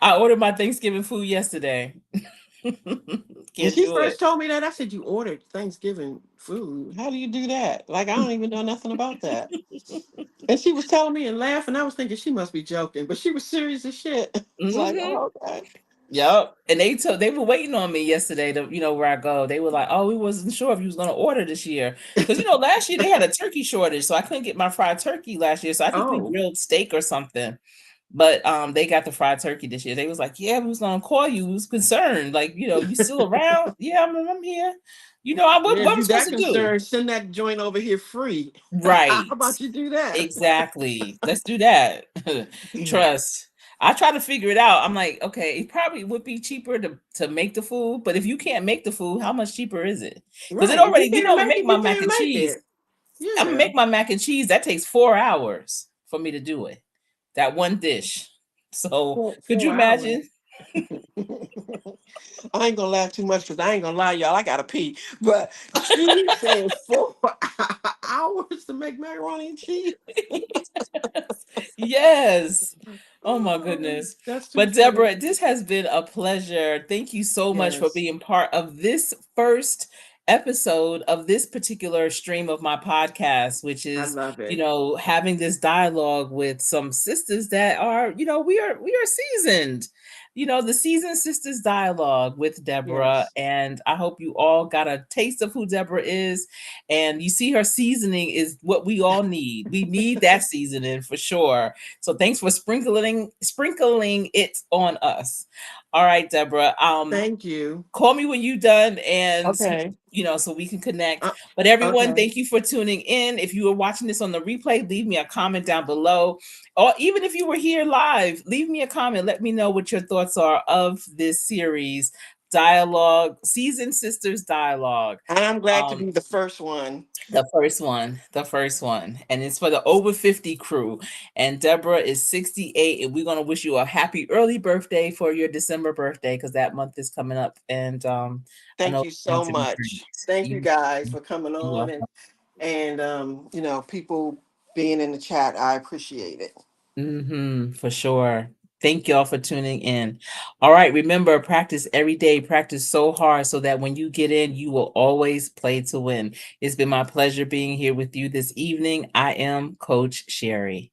I ordered my Thanksgiving food yesterday. When Can't she do first it. told me that, I said, "You ordered Thanksgiving food? How do you do that? Like, I don't even know nothing about that." And she was telling me and laughing. I was thinking she must be joking, but she was serious as shit. It's like, Mm-hmm. oh, okay. Yep. And they were waiting on me yesterday to, where I go. They were like, "Oh, we wasn't sure if you was gonna order this year." Because last year they had a turkey shortage, so I couldn't get my fried turkey last year. So I think we Oh, grilled steak or something. But they got the fried turkey this year. They was like, "Yeah, we was gonna call you. We was concerned. Like, you still around? Yeah, I'm here. yeah. What If I'm you supposed that to do?" concerned, send that joint over here free. How Right. about you do that? Exactly. Let's do that. Trust. I try to figure it out. I'm like, okay, it probably would be cheaper to make the food, but if you can't make the food, how much cheaper is it? Because it Right. If already, you can't I'm gonna make make it, my you mac can't and make cheese. it. I'm gonna Yeah. make my mac and cheese. That takes 4 hours for me to do it. That one dish. So could you 4 hours. imagine? I ain't gonna laugh too much because I ain't gonna lie, y'all. I gotta pee. But she said 4 hours to make macaroni and cheese. Yes. Oh my Oh, goodness. that's too But funny. Deborah, this has been a pleasure. Thank you so much for Yes, being part of this first episode of this particular stream of my podcast, which I is, love it. having this dialogue with some sisters that are, we are seasoned. The seasoned sisters dialogue with Deborah. Yes, And I hope you all got a taste of who Deborah is. And you see her seasoning is what we all need. We need that seasoning for sure. So thanks for sprinkling it on us. All right, Deborah. thank you. Call me when you're done, and Okay, so we can connect. uh, But everyone, okay. thank you for tuning in. If you are watching this on the replay, leave me a comment down below. Or even if you were here live, leave me a comment. Let me know what your thoughts are of this series, dialogue, seasoned sisters dialogue. And I'm glad to Um, be the first one. the first one, and it's for the over 50 crew. And Deborah is 68, and we're going to wish you a happy early birthday for your December birthday, because that month is coming up. And I Thank know you it's going so to be great. much. Thank you You, guys for coming you're on welcome. and people being in the chat. I appreciate it. For sure. Thank y'all for tuning in. All right, remember, practice every day. Practice so hard so that when you get in, you will always play to win. It's been my pleasure being here with you this evening. I am Coach Sherry.